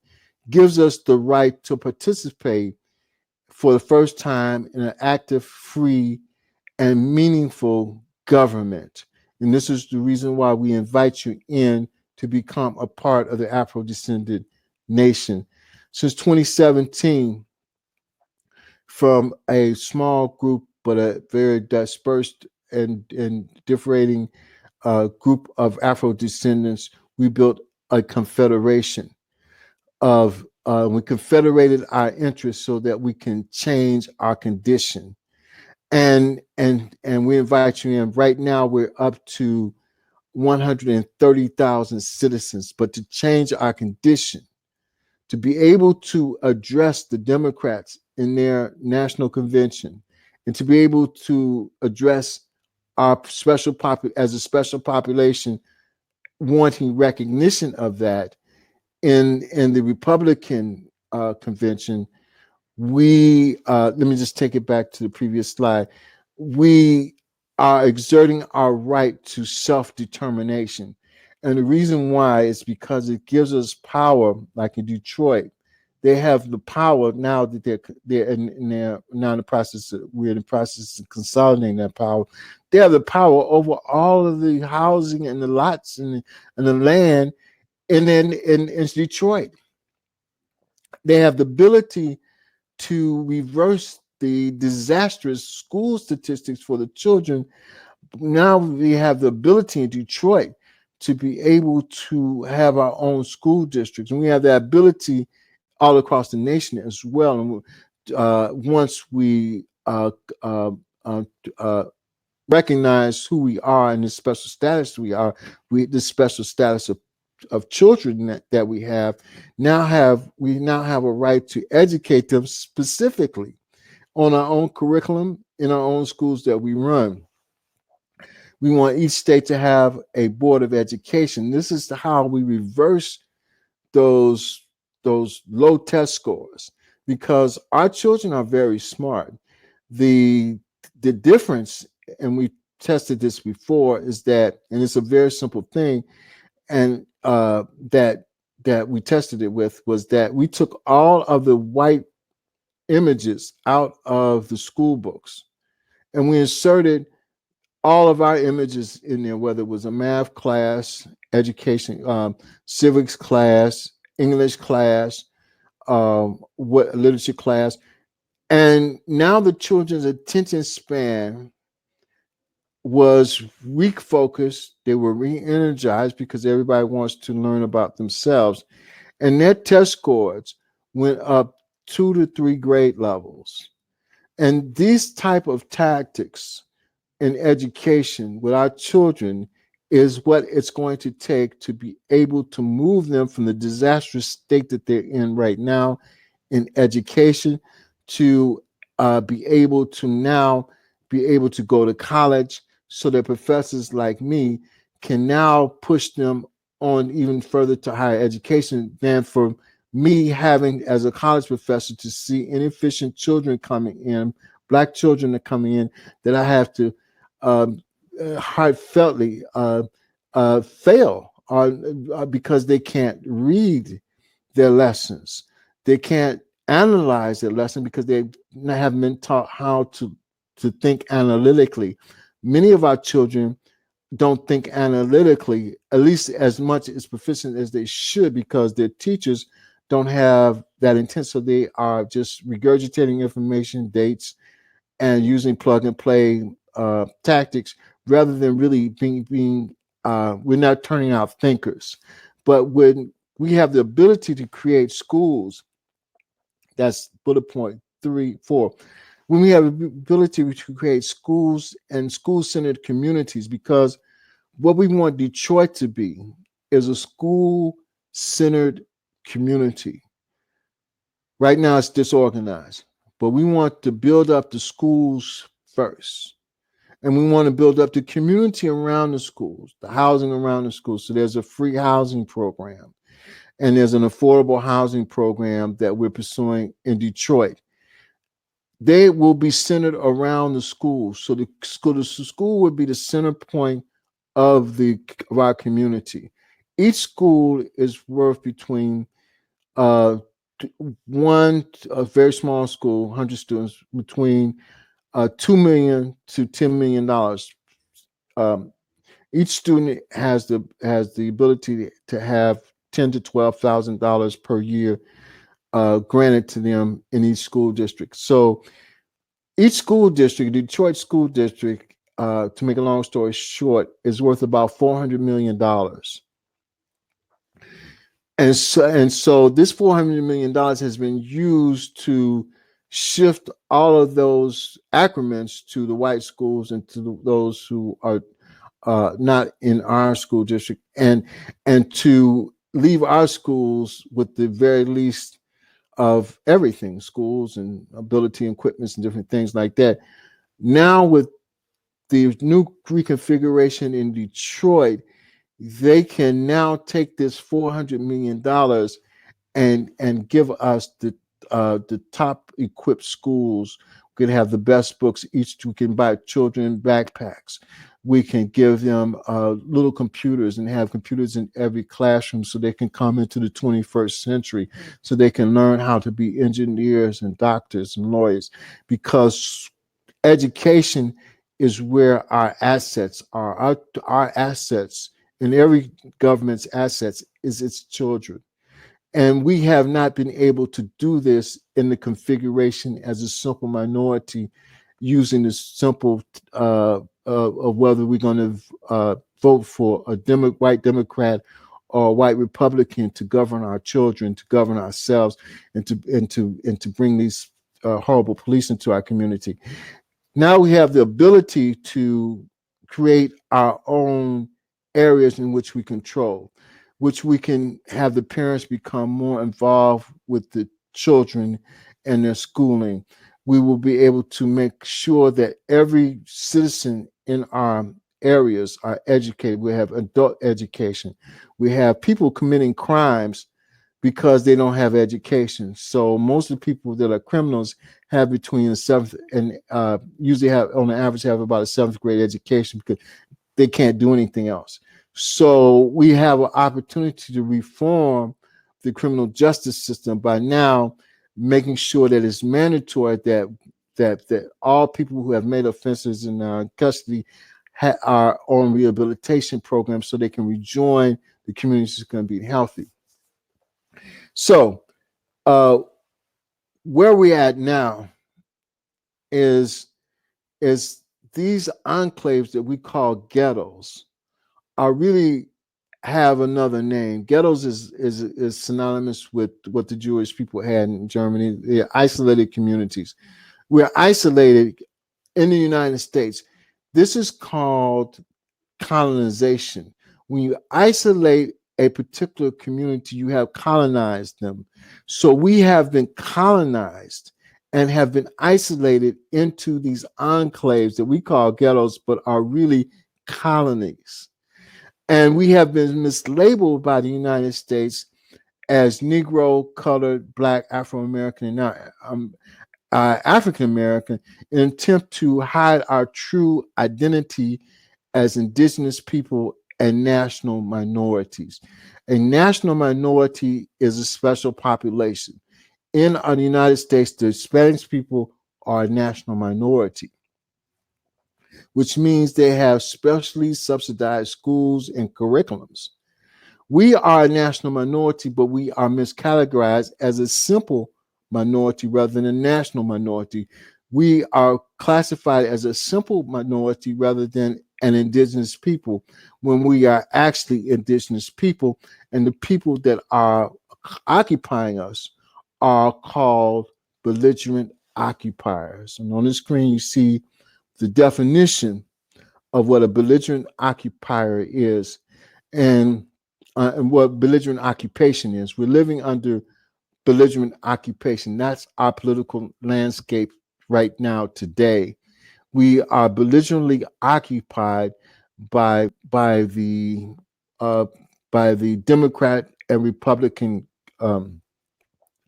gives us the right to participate for the first time in an active, free, and meaningful government. And this is the reason why we invite you in to become a part of the Afro-descendant nation. Since 2017, from a small group, but a very dispersed and differentiating group of Afro-descendants, we built a confederation of, we confederated our interests so that we can change our condition. And we invite you in. Right now, we're up to 130,000 citizens, but to change our condition, to be able to address the Democrats in their national convention, and to be able to address our as a special population, wanting recognition of that in the Republican convention. We let me just take it back to the previous slide. We are exerting our right to self-determination, And the reason why is because it gives us power, like in Detroit. They have the power now that they're now in the process. We're in the process of consolidating that power. They have the power over all of the housing and the lots and the land, and then in Detroit, they have the ability to reverse the disastrous school statistics for the children. Now we have the ability in Detroit to be able to have our own school districts, and we have the ability all across the nation as well. And once we uh, uh, recognize who we are and the special status the special status of children that we now have a right to educate them specifically on our own curriculum in our own schools that we run. We want each state to have a board of education. This is how we reverse those low test scores, because our children are very smart. The difference, and we tested this before, is that, and it's a very simple thing, and that we tested it with, was that we took all of the white images out of the school books and we inserted all of our images in there, whether it was a math class, education, civics class, English class, what literature class. And now the children's attention span was refocused. They were re-energized because everybody wants to learn about themselves. And their test scores went up 2 to 3 grade levels. And these type of tactics in education with our children is what it's going to take to be able to move them from the disastrous state that they're in right now in education to be able to now be able to go to college, so that professors like me can now push them on even further to higher education than for me having as a college professor to see inefficient children coming in, Black children that coming in, that I have to um, heartfeltly fail because they can't read their lessons. They can't analyze their lesson because they haven't been taught how to think analytically. Many of our children don't think analytically, at least as much as proficient as they should, because their teachers don't have that intent. So they are just regurgitating information, dates, and using plug and play tactics rather than really being we're not turning out thinkers. But when we have the ability to create schools, that's bullet point 3, 4. When we have the ability to create schools and school-centered communities, because what we want Detroit to be is a school-centered community. Right now it's disorganized, but we want to build up the schools first. And we want to build up the community around the schools, the housing around the schools. So there's a free housing program and there's an affordable housing program that we're pursuing in Detroit. They will be centered around the schools. So the school would be the center point of our community. Each school is worth between uh, a very small school, 100 students, between $2 million to $10 million. Um, each student has the ability to have $10,000 to $12,000 per year granted to them in each school district. So each school district, Detroit school district, to make a long story short, is worth about $400 million. And so this $400 million has been used to shift all of those accrements to the white schools and to those who are not in our school district, and to leave our schools with the very least of everything, schools and ability equipments and different things like that. Now with the new reconfiguration in Detroit, they can now take this $400 million and give us the top equipped schools. We can have the best books. We can buy children backpacks. We can give them little computers and have computers in every classroom so they can come into the 21st century, so they can learn how to be engineers and doctors and lawyers, because education is where our assets are. Our assets, and every government's assets, is its children. And we have not been able to do this in the configuration as a simple minority, using the simple of whether we're going to vote for a white Democrat or a white Republican to govern our children, to govern ourselves, and to bring these horrible police into our community. Now we have the ability to create our own areas in which we control, which we can have the parents become more involved with the children and their schooling. We will be able to make sure that every citizen in our areas are educated. We have adult education. We have people committing crimes because they don't have education. So most of the people that are criminals have between the seventh and usually have, on the average, have about a seventh grade education because they can't do anything else. So we have an opportunity to reform the criminal justice system by now making sure that it's mandatory that all people who have made offenses in custody are on rehabilitation programs so they can rejoin the communities that's going to be healthy. So where we're at now is these enclaves that we call ghettos are really have another name. Ghettos is synonymous with what the Jewish people had in Germany. They're isolated communities. We're isolated in the United States. This is called colonization. When you isolate a particular community, you have colonized them. So we have been colonized and have been isolated into these enclaves that we call ghettos, but are really colonies. And we have been mislabeled by the United States as Negro, colored, Black, Afro-American, and now African-American in an attempt to hide our true identity as indigenous people and national minorities. A national minority is a special population. In the United States, the Hispanic people are a national minority, which means they have specially subsidized schools and curriculums. We are a national minority, but we are miscategorized as a simple minority rather than a national minority. We are classified as a simple minority rather than an indigenous people, when we are actually indigenous people, and the people that are occupying us are called belligerent occupiers. And on the screen, you see the definition of what a belligerent occupier is and what belligerent occupation is. We're living under belligerent occupation. That's our political landscape right now today. We are belligerently occupied by the Democrat and Republican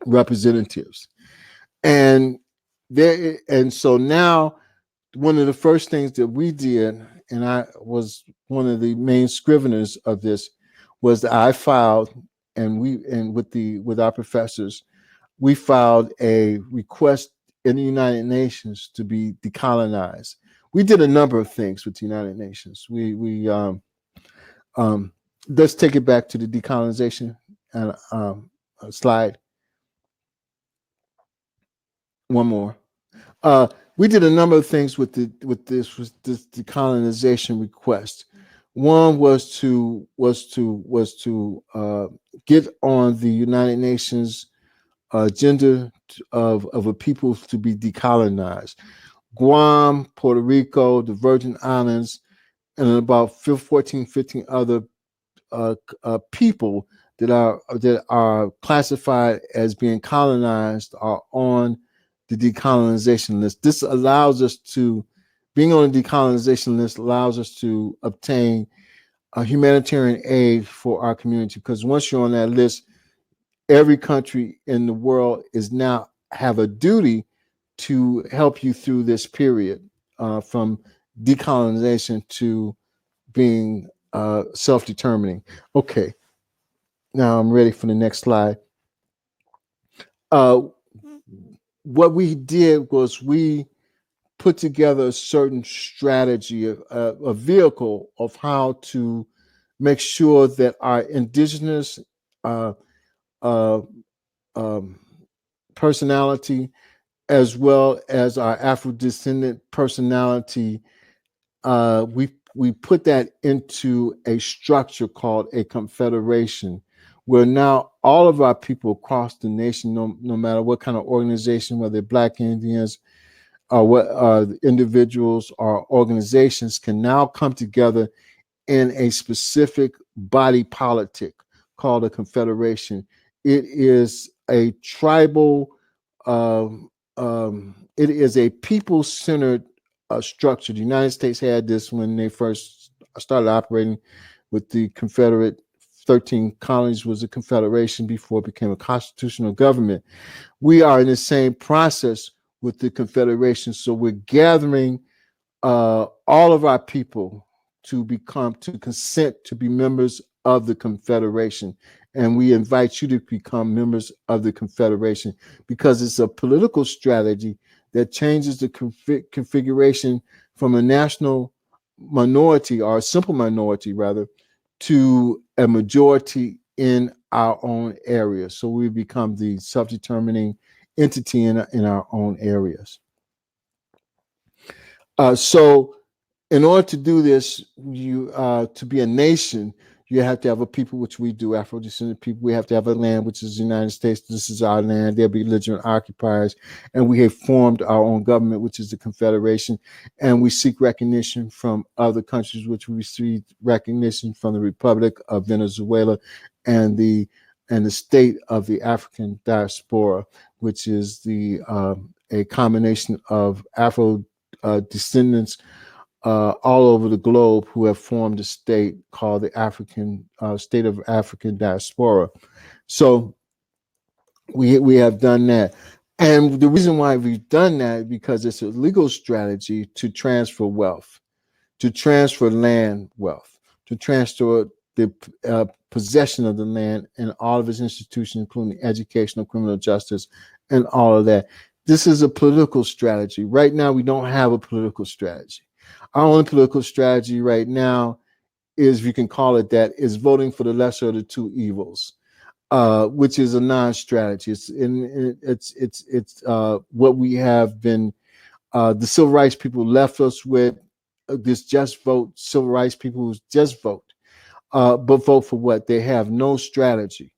representatives, and so now one of the first things that we did, and I was one of the main scriveners of this, was that I filed, and with our professors, we filed a request in the United Nations to be decolonized. We did a number of things with the United Nations. Let's take it back to the decolonization and slide. One more. We did a number of things with this decolonization request. One was to get on the United Nations agenda of a people to be decolonized. Guam, Puerto Rico, the Virgin Islands, and about 14, 15 other people that are classified as being colonized are on the decolonization list. This allows us to, being on the decolonization list allows us to obtain a humanitarian aid for our community, because once you're on that list, every country in the world is now have a duty to help you through this period from decolonization to being self-determining. Okay, now I'm ready for the next slide. Uh, what we did was we put together a certain strategy, a vehicle of how to make sure that our indigenous uh, uh, um, personality, as well as our Afro-descendant personality, we put that into a structure called a confederation, where now all of our people across the nation, no matter what kind of organization, whether Black Indians or what individuals or organizations, can now come together in a specific body politic called a confederation. It is a tribal, it is a people-centered structure. The United States had this when they first started operating with the Confederate 13 colonies was a confederation before it became a constitutional government. We are in the same process with the confederation. So we're gathering all of our people to consent to be members of the confederation, and we invite you to become members of the confederation because it's a political strategy that changes the configuration from a national minority, or a simple minority rather, to a majority in our own area. So we become the self-determining entity in our own areas. So in order to do this, you to be a nation, you have to have a people, which we do, Afro-descendant people. We have to have a land, which is the United States. This is our land. They'll be belligerent occupiers. And we have formed our own government, which is the Confederation. And we seek recognition from other countries, which we receive recognition from the Republic of Venezuela and the state of the African diaspora, which is a combination of Afro descendants all over the globe who have formed a state called the African State of African Diaspora. So we have done that. And the reason why we've done that is because it's a legal strategy to transfer wealth, to transfer land wealth, to transfer the possession of the land and all of its institutions, including educational, criminal justice, and all of that. This is a political strategy. Right now, we don't have a political strategy. Our only political strategy right now is, if you can call it that, is voting for the lesser of the two evils, which is a non-strategy. It's what we have been. The civil rights people left us with this just vote. Civil rights people who just vote, but vote for what? They have no strategy.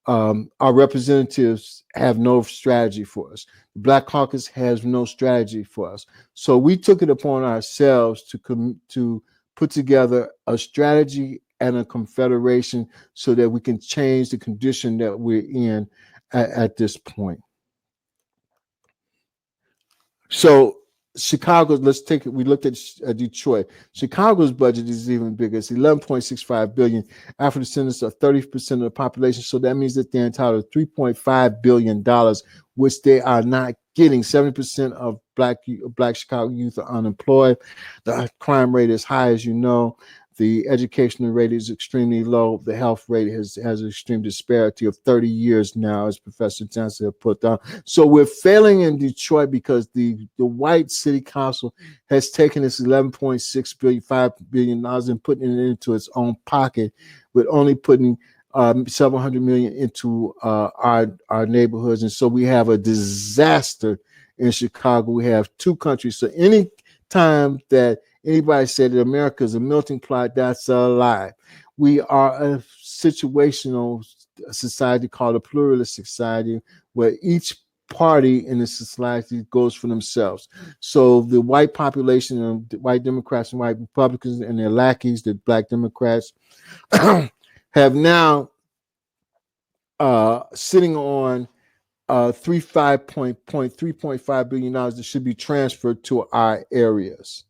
Our representatives have no strategy for us. The Black Caucus has no strategy for us. So we took it upon ourselves to put together a strategy and a confederation so that we can change the condition that we're in at this point. So Chicago, let's take it. We looked at Detroit. Chicago's budget is even bigger. It's 11.65 billion. Afro-descendants are 30% of the population, so that means that they're entitled to $3.5 billion, which they are not getting. 70% of Black Chicago youth are unemployed. The crime rate is high, as you know. The educational rate is extremely low. The health rate has an extreme disparity of 30 years now, as Professor Johnson had put down. So we're failing in Detroit because the white city council has taken this $11.65 billion and putting it into its own pocket, with only putting several hundred million into our neighborhoods. And so we have a disaster in Chicago. We have two countries. So any time that anybody said that America is a melting pot, that's a lie. We are a situational society called a pluralist society, where each party in the society goes for themselves. So the white population, the white Democrats and white Republicans and their lackeys, the Black Democrats, have now sitting on $3.5 billion that should be transferred to our areas.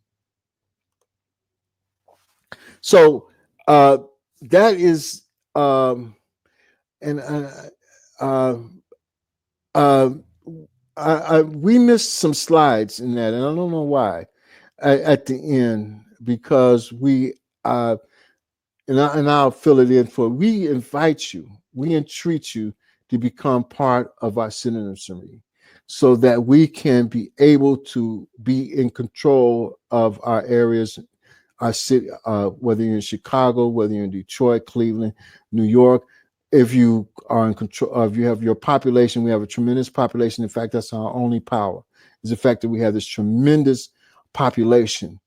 So that is, and we missed some slides in that, and I don't know why. at the end, because we and I'll fill it in for, we invite you, we entreat you to become part of our citizenry so that we can be able to be in control of our areas, our city, whether you're in Chicago, whether you're in Detroit, Cleveland, New York. If you are in control, if you have your population, we have a tremendous population. In fact, that's our only power, is the fact that we have this tremendous population,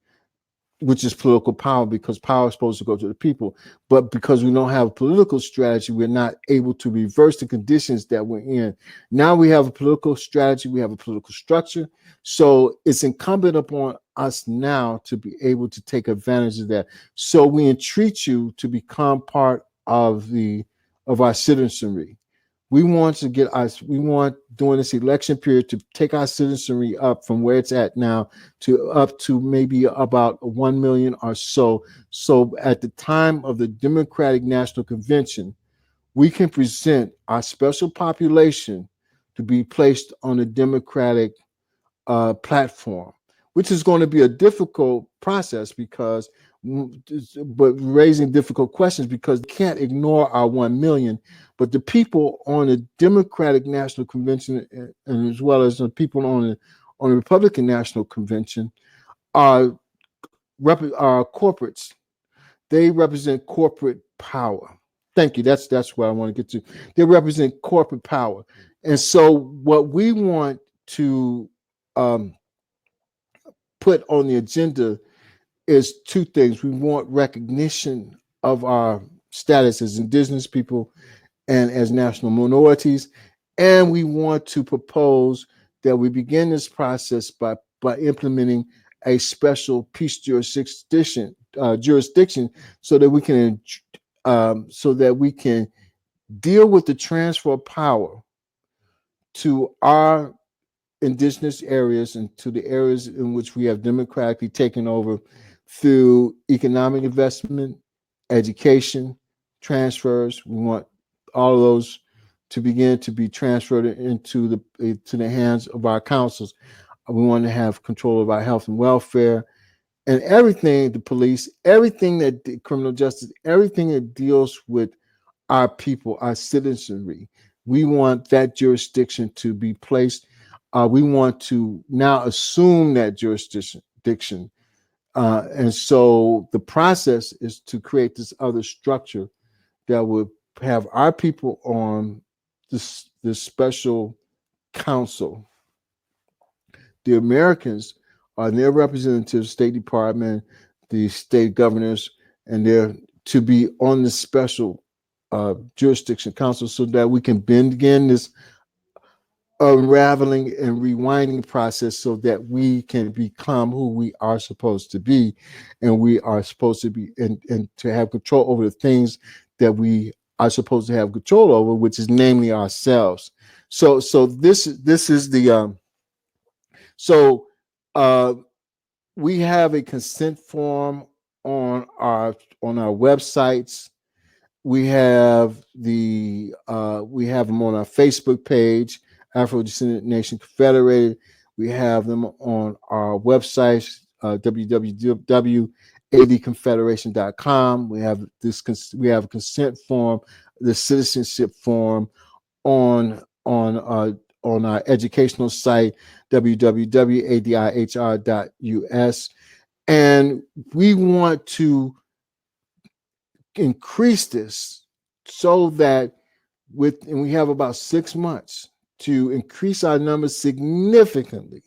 which is political power, because power is supposed to go to the people. But because we don't have a political strategy, we're not able to reverse the conditions that we're in. Now we have a political strategy, we have a political structure. So it's incumbent upon us now to be able to take advantage of that. So we entreat you to become part of our citizenry. We want to get us, we want during this election period to take our citizenry up from where it's at now to up to maybe about 1 million or so. So at the time of the Democratic National Convention, we can present our special population to be placed on the Democratic platform, which is going to be a difficult process because, but raising difficult questions, because they can't ignore our 1 million. But the people on the Democratic National Convention, and as well as the people on the Republican National Convention, are are corporates. They represent corporate power. Thank you. That's what I want to get to. They represent corporate power, and so what we want to um, put on the agenda is two things. We want recognition of our status as indigenous people and as national minorities, and we want to propose that we begin this process by implementing a special peace jurisdiction so that we can deal with the transfer of power to our indigenous areas and to the areas in which we have democratically taken over through economic investment, education, transfers. We want all of those to begin to be transferred into the hands of our councils. We want to have control of our health and welfare and everything, the police, everything that criminal justice, everything that deals with our people, our citizenry. We want that jurisdiction to be placed. We want to now assume that jurisdiction. And so the process is to create this other structure that would have our people on this special council. The Americans are their representatives, State Department, the state governors, and they're to be on the special jurisdiction council so that we can begin this unraveling and rewinding process so that we can become who we are supposed to be, and we are supposed to be and to have control over the things that we are supposed to have control over, which is namely ourselves. So this is the so uh we have a consent form on our websites. We have we have them on our Facebook page, Afro-Descendant Nation Confederated. We have them on our website, www.adconfederation.com. We have we have a consent form, the citizenship form on our educational site, www.adihr.us. And we want to increase this so that and we have about 6 months to increase our numbers significantly.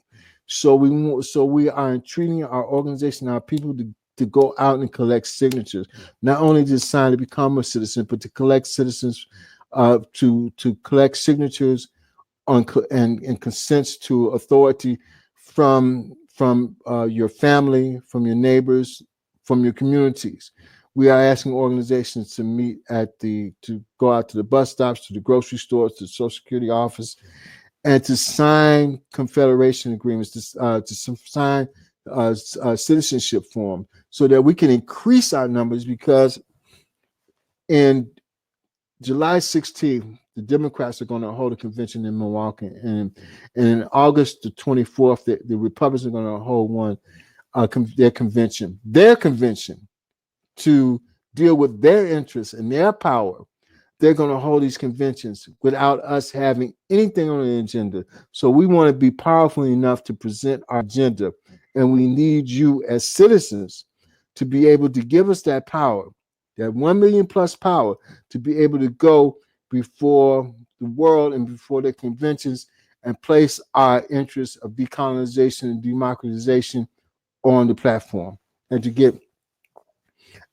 So we are entreating our organization, our people to go out and collect signatures, not only to sign to become a citizen, but to collect citizens, to collect signatures on and consents to authority from your family, from your neighbors, from your communities. We are asking organizations to meet to go out to the bus stops, to the grocery stores, to the Social Security office, and to sign confederation agreements, to sign citizenship form, so that we can increase our numbers. Because in July 16th, the Democrats are going to hold a convention in Milwaukee, and in August the 24th, the Republicans are going to hold one their convention. Their convention to deal with their interests and their power. They're going to hold these conventions without us having anything on the agenda. So we want to be powerful enough to present our agenda. And we need you as citizens to be able to give us that power, that 1 million plus power, to be able to go before the world and before the conventions and place our interests of decolonization and democratization on the platform, and to get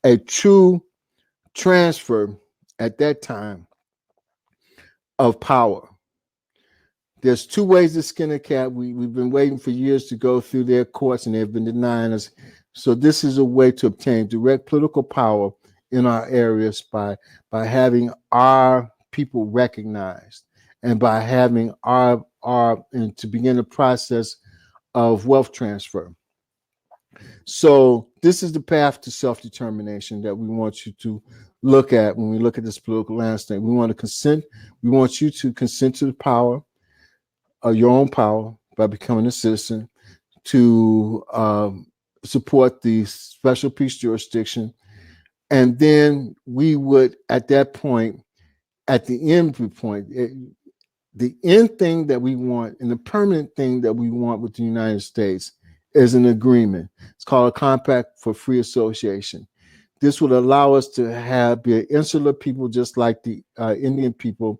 a true transfer at that time of power. There's two ways to skin a cat. We've been waiting for years to go through their courts, and they've been denying us. So this is a way to obtain direct political power in our areas by having our people recognized, and by having our and to begin the process of wealth transfer. So this is the path to self-determination that we want you to look at when we look at this political landscape. We want to consent. We want you to consent to the power of your own power by becoming a citizen, to support the special peace jurisdiction. And then we would, at that point, at the end point, the end thing that we want and the permanent thing that we want with the United States is an agreement. It's called a compact for free association. This would allow us to be an insular people, just like the Indian people.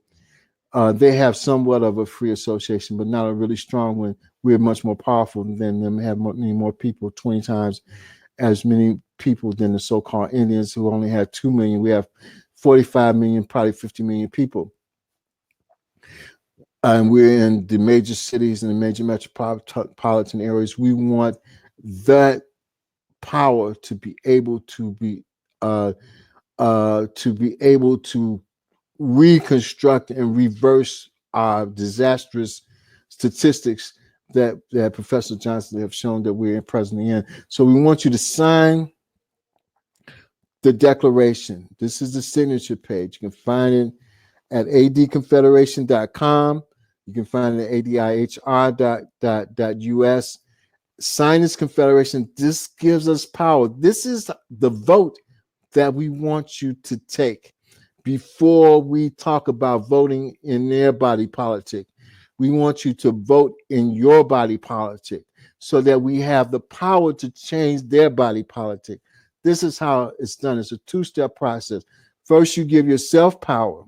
They have somewhat of a free association, but not a really strong one. We're much more powerful than them, have many more people, 20 times as many people than the so-called Indians, who only have 2 million. We have 45 million, probably 50 million people. And we're in the major cities and the major metropolitan areas. We want that power to be able to able to reconstruct and reverse our disastrous statistics that Professor Johnson have shown that we're presently in. So we want you to sign the declaration. This is the signature page. You can find it at adconfederation.com. You can find it at adihr.us. Sign this confederation. This gives us power. This is the vote that we want you to take before we talk about voting in their body politic. We want you to vote in your body politic so that we have the power to change their body politic. This is how it's done. It's a two-step process. First, you give yourself power,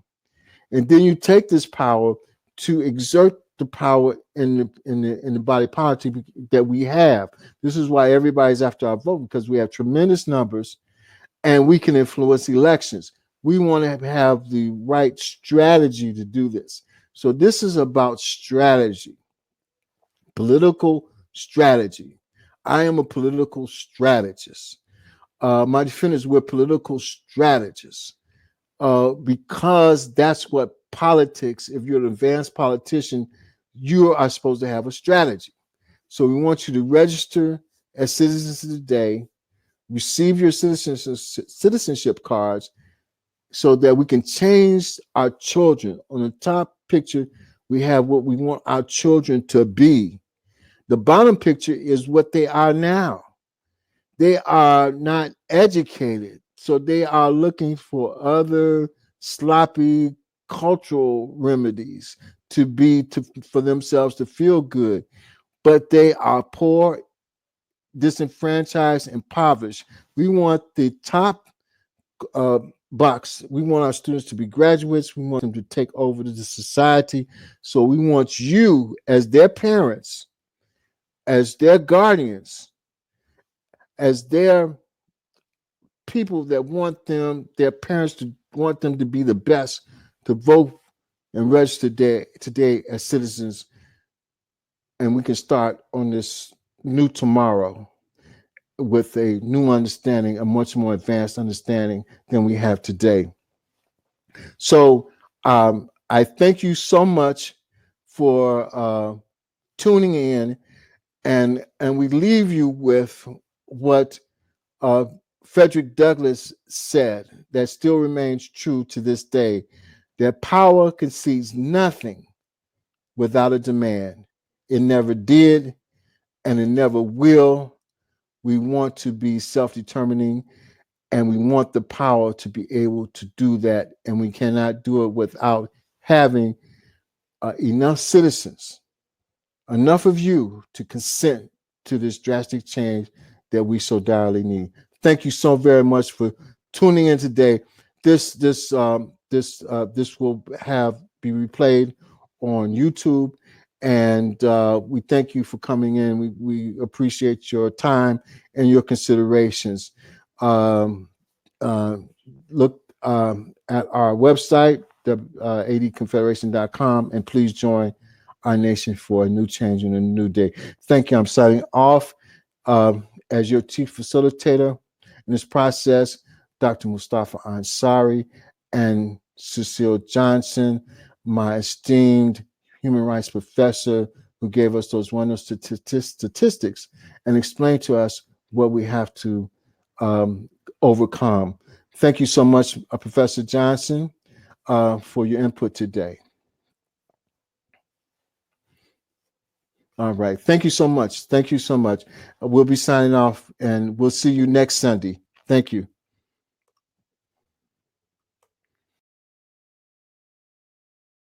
and then you take this power to exert the power in the body politic that we have. This is why everybody's after our vote, because we have tremendous numbers and we can influence elections. We want to have the right strategy to do this. So this is about strategy, political strategy. I am a political strategist. My defenders were political strategists because that's what politics, if you're an advanced politician, you are supposed to have a strategy. So we want you to register as citizens today, receive your citizenship cards so that we can change our children. On the top picture, we have what we want our children to be. The bottom picture is what they are now. They are not educated, so they are looking for other sloppy cultural remedies for themselves to feel good. But they are poor, disenfranchised, impoverished. We want the top box. We want our students to be graduates. We want them to take over the society. So we want you, as their parents, as their guardians, as their people that want them, their parents to want them to be the best, to vote and register today as citizens. And we can start on this new tomorrow with a new understanding, a much more advanced understanding than we have today. So I thank you so much for tuning in, and we leave you with what Frederick Douglass said that still remains true to this day, that power concedes nothing without a demand. It never did, and it never will, We want to be self-determining, and we want the power to be able to do that. And we cannot do it without having enough citizens, enough of you to consent to this drastic change that we so direly need. Thank you so very much for tuning in today. This will be replayed on YouTube, and we thank you for coming in. We appreciate your time and your considerations. Um, uh, Look at our website, the adconfederation.com, and please join our nation for a new change and a new day. Thank you. I'm signing off as your chief facilitator in this process, Dr. Mustafa Ansari and Cecile Johnson, my esteemed human rights professor who gave us those wonderful statistics and explained to us what we have to overcome. Thank you so much, Professor Johnson, for your input today. All right. Thank you so much. Thank you so much. We'll be signing off, and we'll see you next Sunday. Thank you.